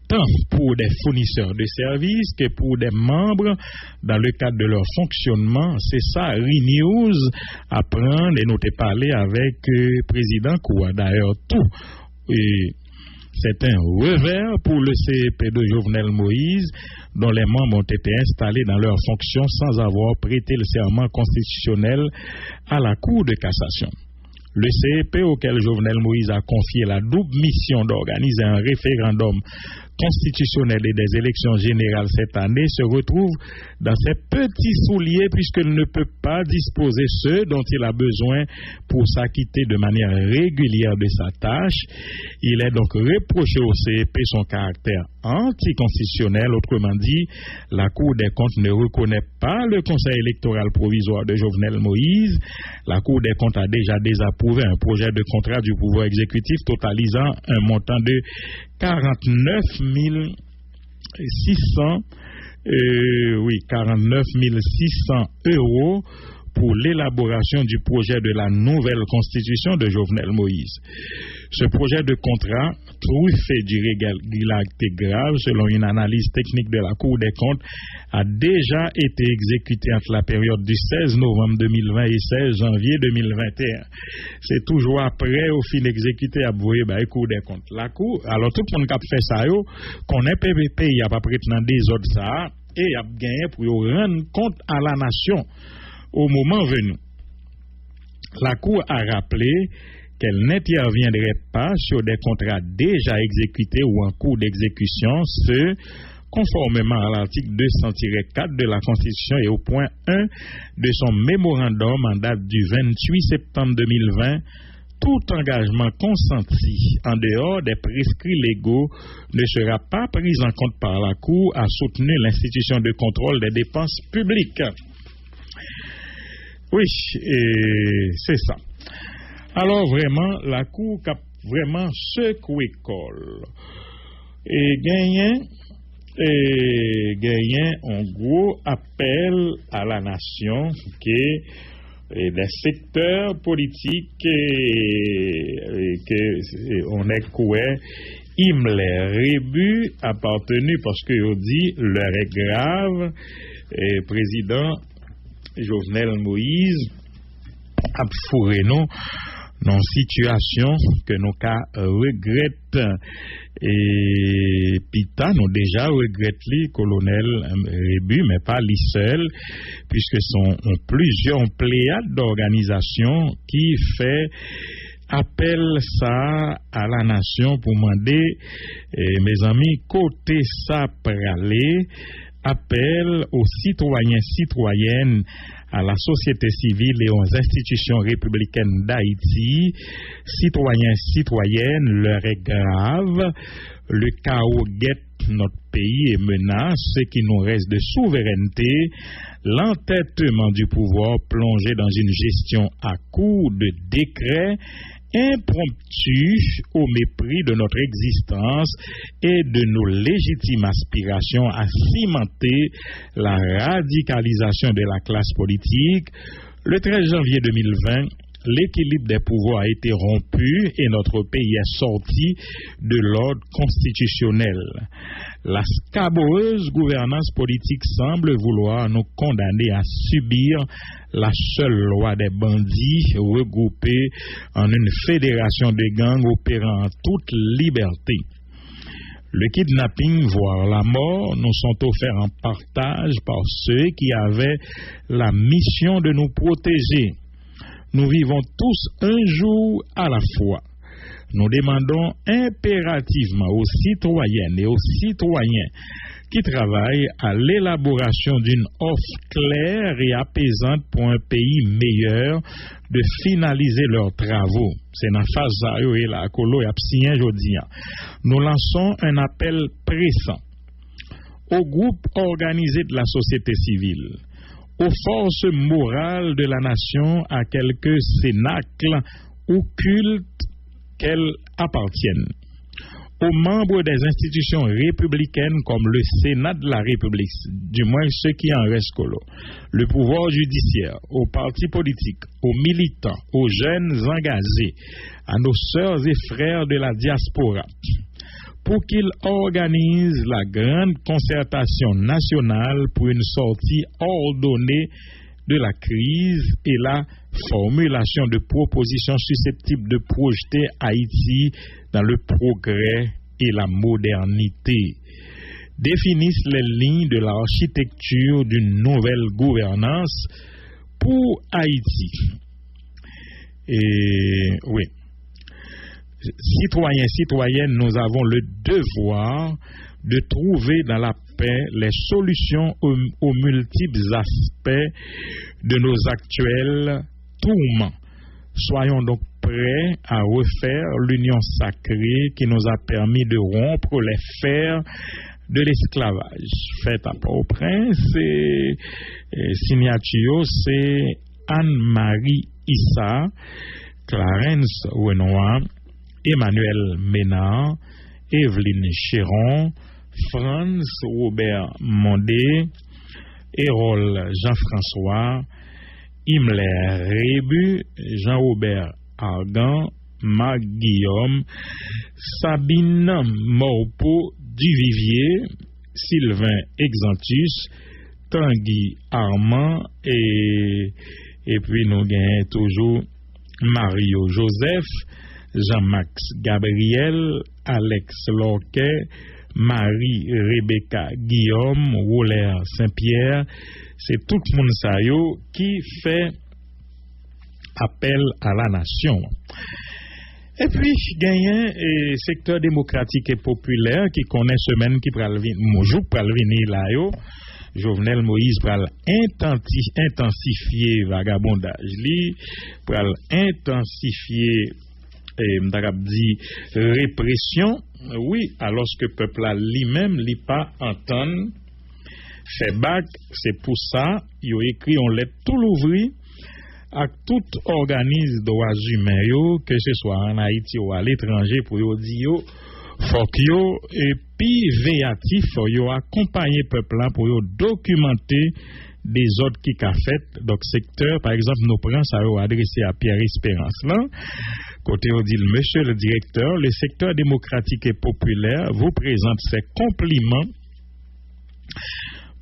tant pour des fournisseurs de services que pour des membres dans le cadre de leur fonctionnement. C'est ça, ReNews apprend et nous t'ai parlé avec le président Koua. D'ailleurs, tout. C'est un revers pour le CEP de Jovenel Moïse, dont les membres ont été installés dans leurs fonctions sans avoir prêté le serment constitutionnel à la Cour de cassation. Le CEP, auquel Jovenel Moïse a confié la double mission d'organiser un référendum constitutionnel et des élections générales cette année, se retrouve dans ses petits souliers puisqu'il ne peut pas disposer ce dont il a besoin pour s'acquitter de manière régulière de sa tâche. Il est donc reproché au CEP son caractère anticonstitutionnel. Autrement dit, la Cour des comptes ne reconnaît pas le Conseil électoral provisoire de Jovenel Moïse. La Cour des comptes a déjà désapprouvé un projet de contrat du pouvoir exécutif totalisant un montant de 49 600 € pour l'élaboration du projet de la nouvelle constitution de Jovenel Moïse. Ce projet de contrat, truffé d'irrégularité grave selon une analyse technique de la Cour des comptes, a déjà été exécuté entre la période du 16 novembre 2020 et 16 janvier 2021. C'est toujours après, au fin exécuté, à bouer, la Cour des comptes. La Cour, alors tout le monde qui a fait ça, qu'on est PVP, il n'y a pas pris dans des autres ça, et il a gagné pour rendre compte à la nation. Au moment venu, la Cour a rappelé qu'elle n'interviendrait pas sur des contrats déjà exécutés ou en cours d'exécution, ce conformément à l'article 200-4 de la Constitution et au point 1 de son mémorandum en date du 28 septembre 2020. Tout engagement consenti en dehors des prescrits légaux ne sera pas pris en compte par la Cour, a soutenu l'institution de contrôle des dépenses publiques. Oui, c'est ça. Alors vraiment, la Cour a vraiment secoué col. Et gagné un gros appel à la nation que des secteurs politiques que on est quoi им les rébus appartenu parce que on dit l'heure est grave et président Jovenel Moïse a fourré nous dans une situation que nous regrettons. Et Pita, nous déjà regretté le colonel Rébu, mais pas lui seul, puisque sont plusieurs pléiades d'organisations qui fait appel ça à la nation pour demander, mes amis, côté ça praler, appel aux citoyens, citoyennes, à la société civile et aux institutions républicaines d'Haïti. Citoyens, citoyennes, l'heure est grave. Le chaos guette notre pays et menace ce qui nous reste de souveraineté. L'entêtement du pouvoir plongé dans une gestion à coups de décrets impromptu au mépris de notre existence et de nos légitimes aspirations à cimenter la radicalisation de la classe politique. Le 13 janvier 2020, l'équilibre des pouvoirs a été rompu et notre pays est sorti de l'ordre constitutionnel. La scaboreuse gouvernance politique semble vouloir nous condamner à subir la seule loi des bandits regroupés en une fédération de gangs opérant en toute liberté. Le kidnapping, voire la mort, nous sont offerts en partage par ceux qui avaient la mission de nous protéger. Nous vivons tous un jour à la fois. Nous demandons impérativement aux citoyennes et aux citoyens qui travaillent à l'élaboration d'une offre claire et apaisante pour un pays meilleur de finaliser leurs travaux. C'est dans la phase et la colo et absien jodi. Nous lançons un appel pressant aux groupes organisés de la société civile, aux forces morales de la nation, à quelques cénacles ou cultes qu'elles appartiennent, aux membres des institutions républicaines comme le Sénat de la République, du moins ceux qui en restent colo, le pouvoir judiciaire, aux partis politiques, aux militants, aux jeunes engagés, à nos sœurs et frères de la diaspora, pour qu'ils organisent la grande concertation nationale pour une sortie ordonnée de la crise et la formulation de propositions susceptibles de projeter Haïti dans le progrès et la modernité. Définissent les lignes de l'architecture d'une nouvelle gouvernance pour Haïti. Et oui, citoyens, citoyennes, nous avons le devoir de trouver dans la paix les solutions aux multiples aspects de nos actuels tourments. Soyons donc prêts à refaire l'union sacrée qui nous a permis de rompre les fers de l'esclavage. Faites à Port-au-Prince, signature, c'est Anne-Marie Issa, Clarence Renoir, Emmanuel Ménard, Evelyne Chéron, Franz Robert Mondé, Hérol Jean-François, Himmler Rébu, Jean-Robert Argan, Marc Guillaume, Sabine Morpeau Duvivier, Sylvain Exantus, Tanguy Armand et puis nous gagnons toujours Mario Joseph, Jean-Max Gabriel, Alex Lorquet, Marie-Rebecca Guillaume, Roller Saint-Pierre. C'est tout le monde ça qui fait appel à la nation. Et puis, gagnant et secteur démocratique et populaire qui connaît semaine qui pral venir là yo. Jovenel Moïse pral intensifier vagabondage li, pral intensifier répression, oui, alors que le peuple a lui-même li pas entendre fait bac, c'est pour ça il a écrit on lettre tout l'ouvri à tout organisme droits humains yo, que ce soit en Haïti ou à l'étranger pour yo di yo faut que yo et puis véatif yo accompagner peuple là pour yo documenter des ordres qui qu'a fait donc secteur par exemple nous prenons ça adressé à Pierre Espérance là côté on dit monsieur le directeur le secteur démocratique et populaire vous présente ses compliments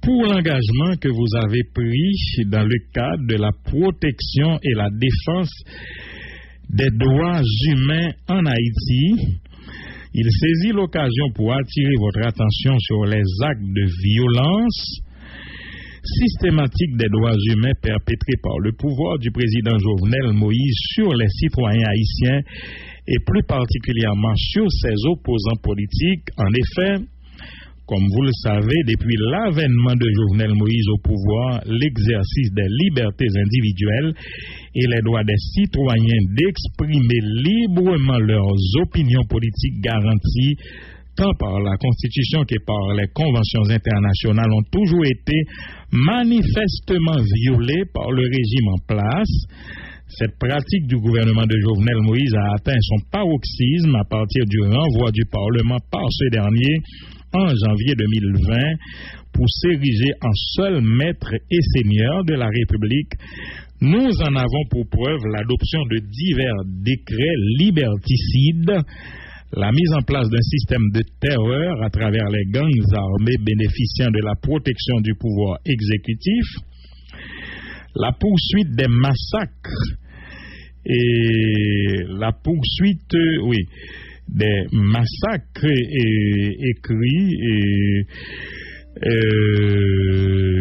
pour l'engagement que vous avez pris dans le cadre de la protection et la défense des droits humains en Haïti. Il saisit l'occasion pour attirer votre attention sur les actes de violence systématique des droits humains perpétrés par le pouvoir du président Jovenel Moïse sur les citoyens haïtiens et plus particulièrement sur ses opposants politiques. En effet, comme vous le savez, depuis l'avènement de Jovenel Moïse au pouvoir, l'exercice des libertés individuelles et les droits des citoyens d'exprimer librement leurs opinions politiques garanties tant par la Constitution que par les conventions internationales ont toujours été manifestement violées par le régime en place. Cette pratique du gouvernement de Jovenel Moïse a atteint son paroxysme à partir du renvoi du Parlement par ce dernier en janvier 2020 pour s'ériger en seul maître et seigneur de la République. Nous en avons pour preuve l'adoption de divers décrets liberticides, la mise en place d'un système de terreur à travers les gangs armés bénéficiant de la protection du pouvoir exécutif, la poursuite des massacres et la poursuite, des massacres écrits et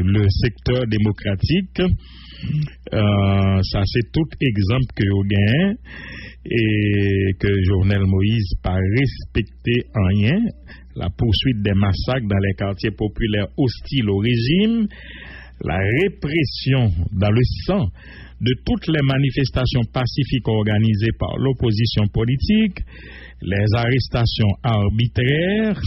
le secteur démocratique Ça c'est tout exemple que vous gagnez et que Jovenel Moïse pas respecté rien. La poursuite des massacres dans les quartiers populaires hostiles au régime, la répression dans le sang de toutes les manifestations pacifiques organisées par l'opposition politique, les arrestations arbitraires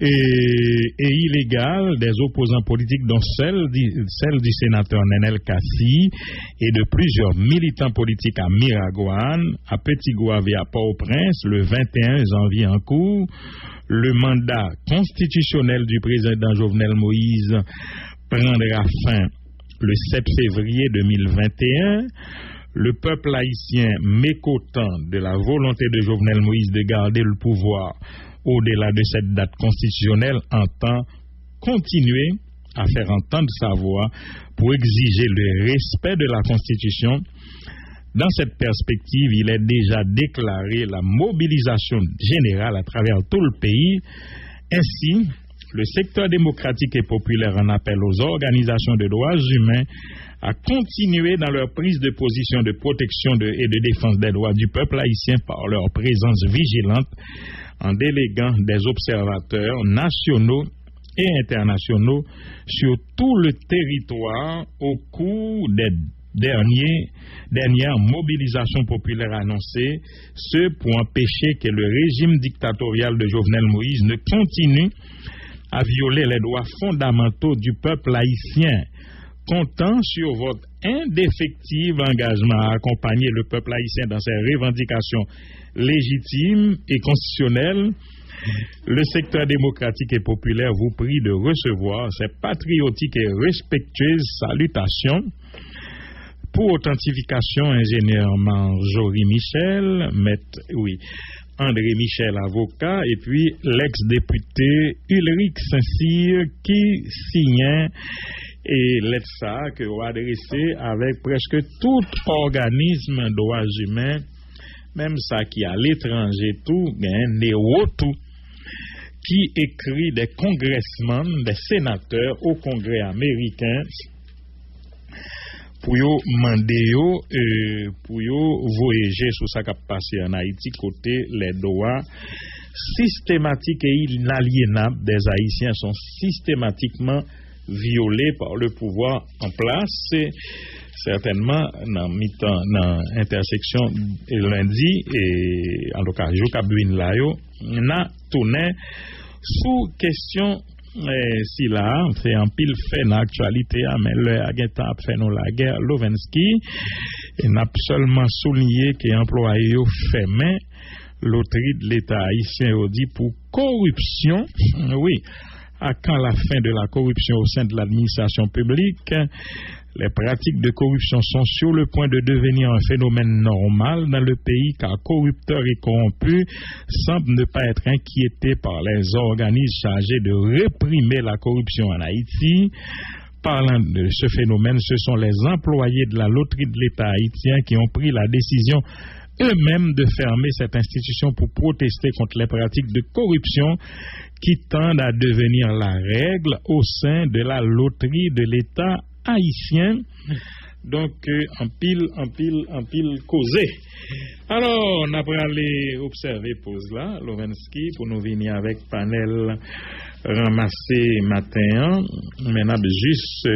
et illégales des opposants politiques, dont celle du sénateur Nenel Kassi et de plusieurs militants politiques à Miragoâne, à Petit-Gouave et à Port-au-Prince, le 21 janvier en cours. Le mandat constitutionnel du président Jovenel Moïse prendra fin le 7 février 2021. Le peuple haïtien, mécontent de la volonté de Jovenel Moïse de garder le pouvoir au-delà de cette date constitutionnelle, entend continuer à faire entendre sa voix pour exiger le respect de la Constitution. Dans cette perspective, il est déjà déclaré la mobilisation générale à travers tout le pays. Ainsi, le secteur démocratique et populaire en appelle aux organisations de droits humains à continuer dans leur prise de position de protection et de défense des droits du peuple haïtien par leur présence vigilante en déléguant des observateurs nationaux et internationaux sur tout le territoire au cours des dernières mobilisations populaires annoncées, ce pour empêcher que le régime dictatorial de Jovenel Moïse ne continue à violer les droits fondamentaux du peuple haïtien. Comptant sur votre indéfectible engagement à accompagner le peuple haïtien dans ses revendications légitimes et constitutionnelles, le secteur démocratique et populaire vous prie de recevoir ces patriotiques et respectueuses salutations. Pour authentification, ingénieur Marjorie Michel, André Michel, avocat, et puis l'ex-député Ulrich Saint-Cyr qui signait et lettre ça que vous adressez avec presque tout organisme droits humains, même ça qui à l'étranger tout, néo tout, qui écrit des congressmen, des sénateurs au Congrès américain pour yo demander pour yo voyager sur ça qui a passé en Haïti côté les droits systématiques et inaliénables des Haïtiens sont systématiquement violés par le pouvoir en place. C'est certainement dans intersection lundi et en tout cas jour Kabouine là yo n'a tourné sous question si là c'est en pile fait dans l'actualité mais le agent a fait nous la guerre Lovensky et n'a seulement souligné que employé fait main loterie de l'État haïtien dit pour corruption. Oui, à quand la fin de la corruption au sein de l'administration publique? Les pratiques de corruption sont sur le point de devenir un phénomène normal dans le pays car corrupteurs et corrompus semblent ne pas être inquiétés par les organismes chargés de réprimer la corruption en Haïti. Parlant de ce phénomène, ce sont les employés de la loterie de l'État haïtien qui ont pris la décision eux-mêmes de fermer cette institution pour protester contre les pratiques de corruption qui tendent à devenir la règle au sein de la loterie de l'État haïtien. Donc, en pile causé. Alors, on a pour aller observer pause là, Lovensky, pour nous venir avec panel ramassé matin. Maintenant, juste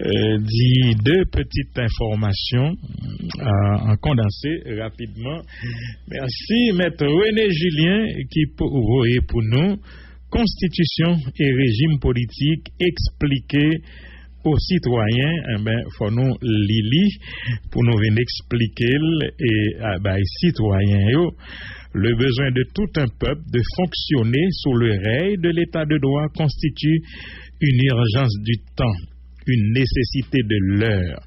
dit deux petites informations en condensé rapidement. Merci, Maître René Julien, qui voyez pour nous Constitution et régime politique expliqué aux citoyens, faut nous lire pour nous venir expliquer et citoyens le besoin de tout un peuple de fonctionner sous le règne de l'état de droit constitue une urgence du temps, une nécessité de l'heure.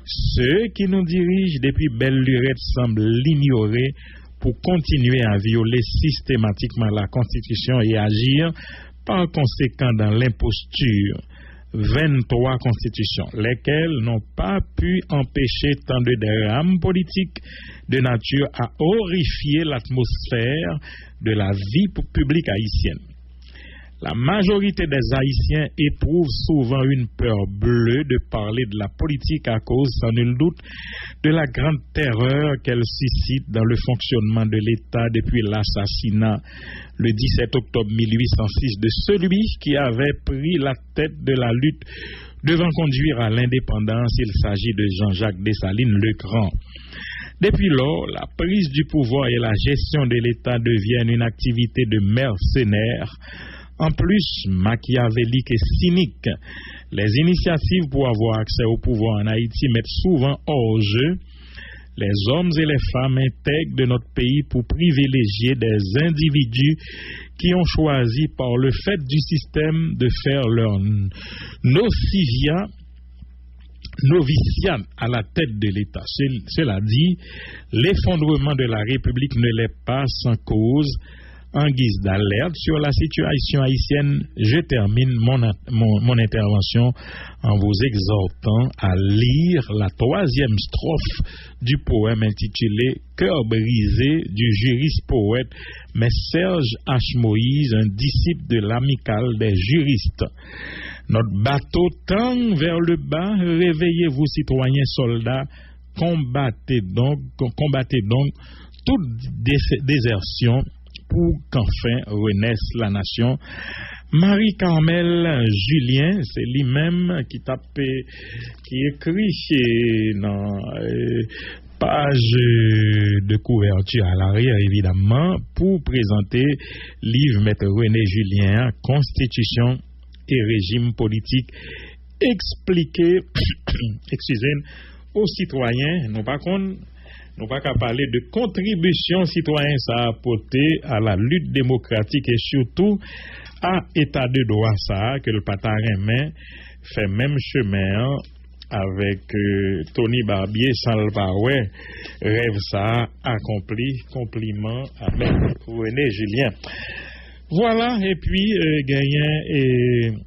Ceux qui nous dirigent depuis belle lurette semblent l'ignorer pour continuer à violer systématiquement la Constitution et agir par conséquent dans l'imposture. 23 constitutions, lesquelles n'ont pas pu empêcher tant de drames politiques de nature à horrifier l'atmosphère de la vie publique haïtienne. La majorité des Haïtiens éprouvent souvent une peur bleue de parler de la politique à cause, sans nul doute, de la grande terreur qu'elle suscite dans le fonctionnement de l'État depuis l'assassinat le 17 octobre 1806 de celui qui avait pris la tête de la lutte devant conduire à l'indépendance. Il s'agit de Jean-Jacques Dessalines le Grand. Depuis lors, la prise du pouvoir et la gestion de l'État deviennent une activité de mercenaires, en plus machiavélique et cynique. Les initiatives pour avoir accès au pouvoir en Haïti mettent souvent hors jeu les hommes et les femmes intègres de notre pays pour privilégier des individus qui ont choisi par le fait du système de faire leur noviciat à la tête de l'État. Cela dit, l'effondrement de la République ne l'est pas sans cause. En guise d'alerte sur la situation haïtienne, je termine mon intervention en vous exhortant à lire la 3e strophe du poème intitulé « Cœur brisé » du juriste poète mais Serge H. Moïse, un disciple de l'amicale des juristes. Notre bateau tend vers le bas, réveillez-vous citoyens soldats, combattez donc toute désertion pour qu'enfin renaisse la nation. Marie-Carmel Julien, c'est lui-même qui écrit dans page de couverture à l'arrière, évidemment, pour présenter livre Maître René Julien, Constitution et régime politique expliqué, aux citoyens, nous pas qu'à parler de contribution citoyenne ça a apporté à la lutte démocratique et surtout à état de droit ça que le patarin main fait même chemin avec Tony Barbier sans le barouet rêve ça accompli compliment à Maître René Julien. Voilà, et puis gagnant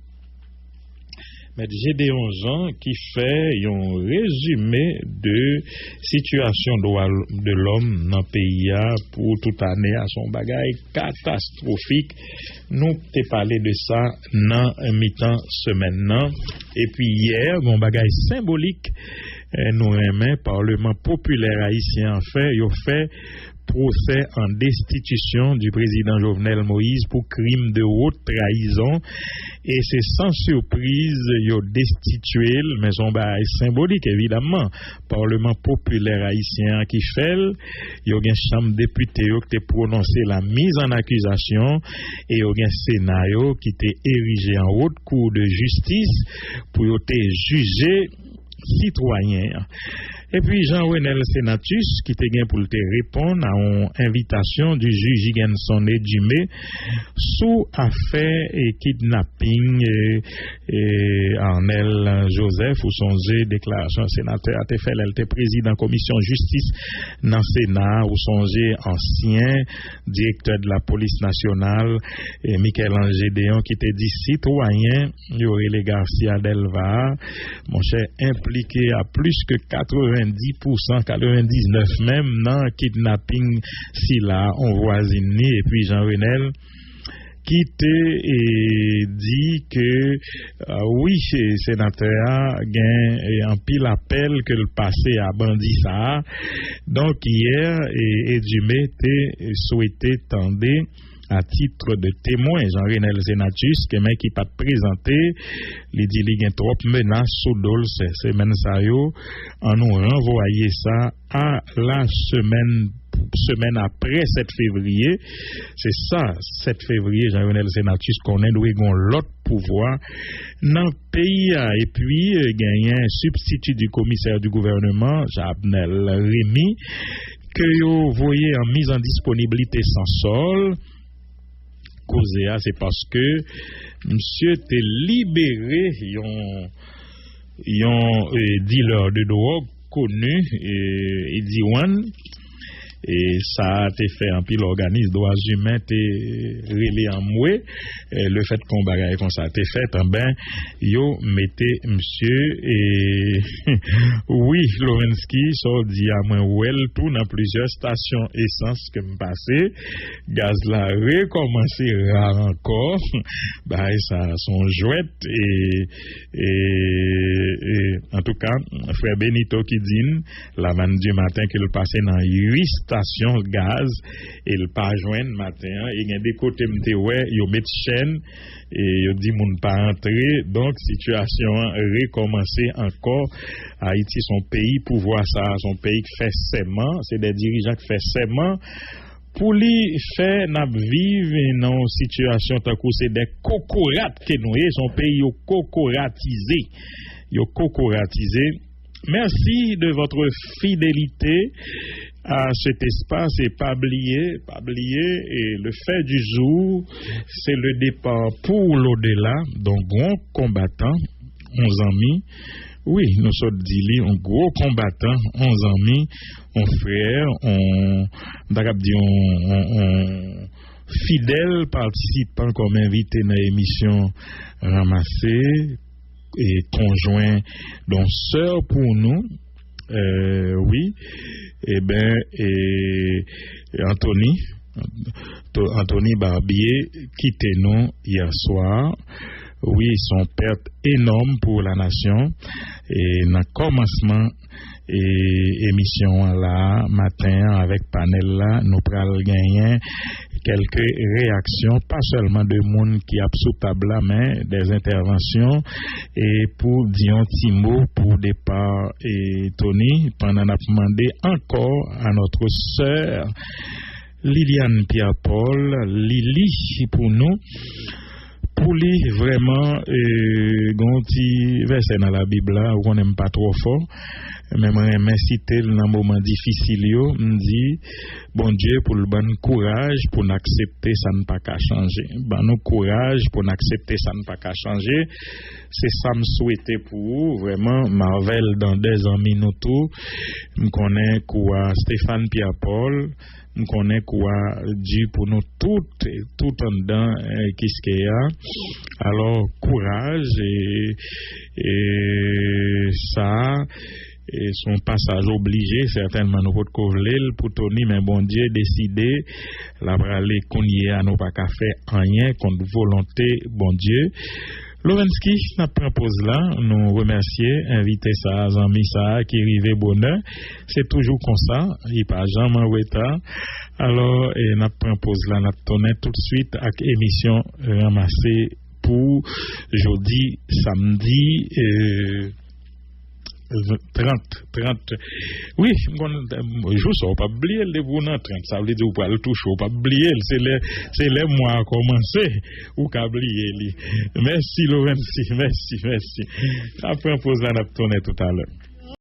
Maître Gédéon Jean qui fait un résumé de situation de l'homme dans le pays pour toute année à son bagage catastrophique. Nous t'ai parlé de ça dans mi-temps semaine. Et puis hier, un bagage symbolique, nous remet Parlement populaire haïtien en fait, il a fait procès en destitution du président Jovenel Moïse pour crime de haute trahison et c'est sans surprise il a destitué mais son bail symbolique évidemment Parlement populaire haïtien qui fait il y a une chambre député qui a prononcé la mise en accusation et il y a un Sénat qui était érigé en haute cour de justice pour être jugé citoyen. Et puis Jean-Renel Senatus qui te gain pour te répondre à une invitation du juge Higginson et Dumé sous affaire et kidnapping Arnel Joseph ou son déclaration sénateur a fait elle était président commission justice dans Sénat ou son ancien directeur de la police nationale et Michel-Ange Gédéon qui te dit citoyen il y aurait les Garcia Delva mon cher impliqué à plus que 90%, 99% même dans kidnapping si là on voisine et puis Jean-Renel qui te dit que oui sénateur gain en pile appel que le passé a bandit ça donc hier et Dumé te souhaité tendre à titre de témoin, Jean-Renel Senatus, qui pas présenté, il dit qu'il y a trop menaces sous dol ces semaines ça yo, en nous renvoyer ça à la semaine après 7 février. C'est ça, 7 février, Jean-Renel Senatus connaît nous avons l'autre pouvoir dans le pays et puis gagné un substitut du commissaire du gouvernement, Jabnel Rémy, que vous voyez en mise en disponibilité sans sol. C'est parce que monsieur était libéré, ils ont dealer de drogue connu, Eddie One, et ça a été fait en pile organisme droits humains t'es relé en moué le fait qu'on bagaille comme ça t'es fait en ben yo mettez monsieur et oui Lowensky so dit à moi well tout dans plusieurs stations essence que me passé gaz là recommencer rare encore bah ça son jouette et en tout cas frère Benito qui dit la vanne du matin qu'il passait dans 8 stations gaz et il pas joindre matin et il y a des côtés m'te ouais yo met chaîne et yo dit moun pas entrer donc situation recommencer encore Haïti son pays pour voir ça son pays qui fait serment c'est des dirigeants qui fait serment pour lui faire n'a vivre dans situation tant que c'est des cocorates que nous son pays yo cocoratisé merci de votre fidélité à cet espace et pas oublier et le fait du jour c'est le départ pour l'au-delà donc gros combattant 11 amis oui nous sommes dit un gros combattant 11 amis on frère on fidèle participant comme invité dans l'émission ramassé et conjoint donc sœur pour nous oui et ben et Anthony Barbier quitté nous hier soir oui son perte énorme pour la nation et dans commencement et émission là matin avec panel là nous pral gagner quelques réactions pas seulement de monde qui a sous table là mais des interventions et pour dire un petit mot pour départ et Tony pendant n'a demandé encore à notre sœur Liliane Pierre-Paul Lili pour nous pour lui vraiment gonti verset dans la Bible là on n'aime pas trop fort mais moi citer dans moment difficile yo me dit bon Dieu pour le bon courage pour n'accepter ça ne pas qu'à changer ben nous courage pour n'accepter ça ne pas qu'à changer c'est ça me souhaiter pour vous vraiment Marvel dans des amis nous tout me connaît quoi Stéphane Pierre-Paul me connaît quoi Dieu pour nous tout en dedans qu'est-ce qu'il y a alors courage et ça et son passage obligé certainement nous pouvons couvrir pour Tony mais bon Dieu décidé la braler qu'on y a nous pas qu'à faire rien contre volonté bon Dieu Lowensky n'a propose là nous remercier inviter ça ami ça qui arrivé bonheur c'est toujours comme ça il pas jamais en retard alors et n'a propose là n'a tourner tout de suite avec émission ramassée pour jeudi samedi 30 oui je sais pas oublier les vous dans 30 ça veut dire ou pas le toucher pas oublier c'est les mois commencer ou qu'a oublier merci Lorenzi merci après on pose la tourner tout à l'heure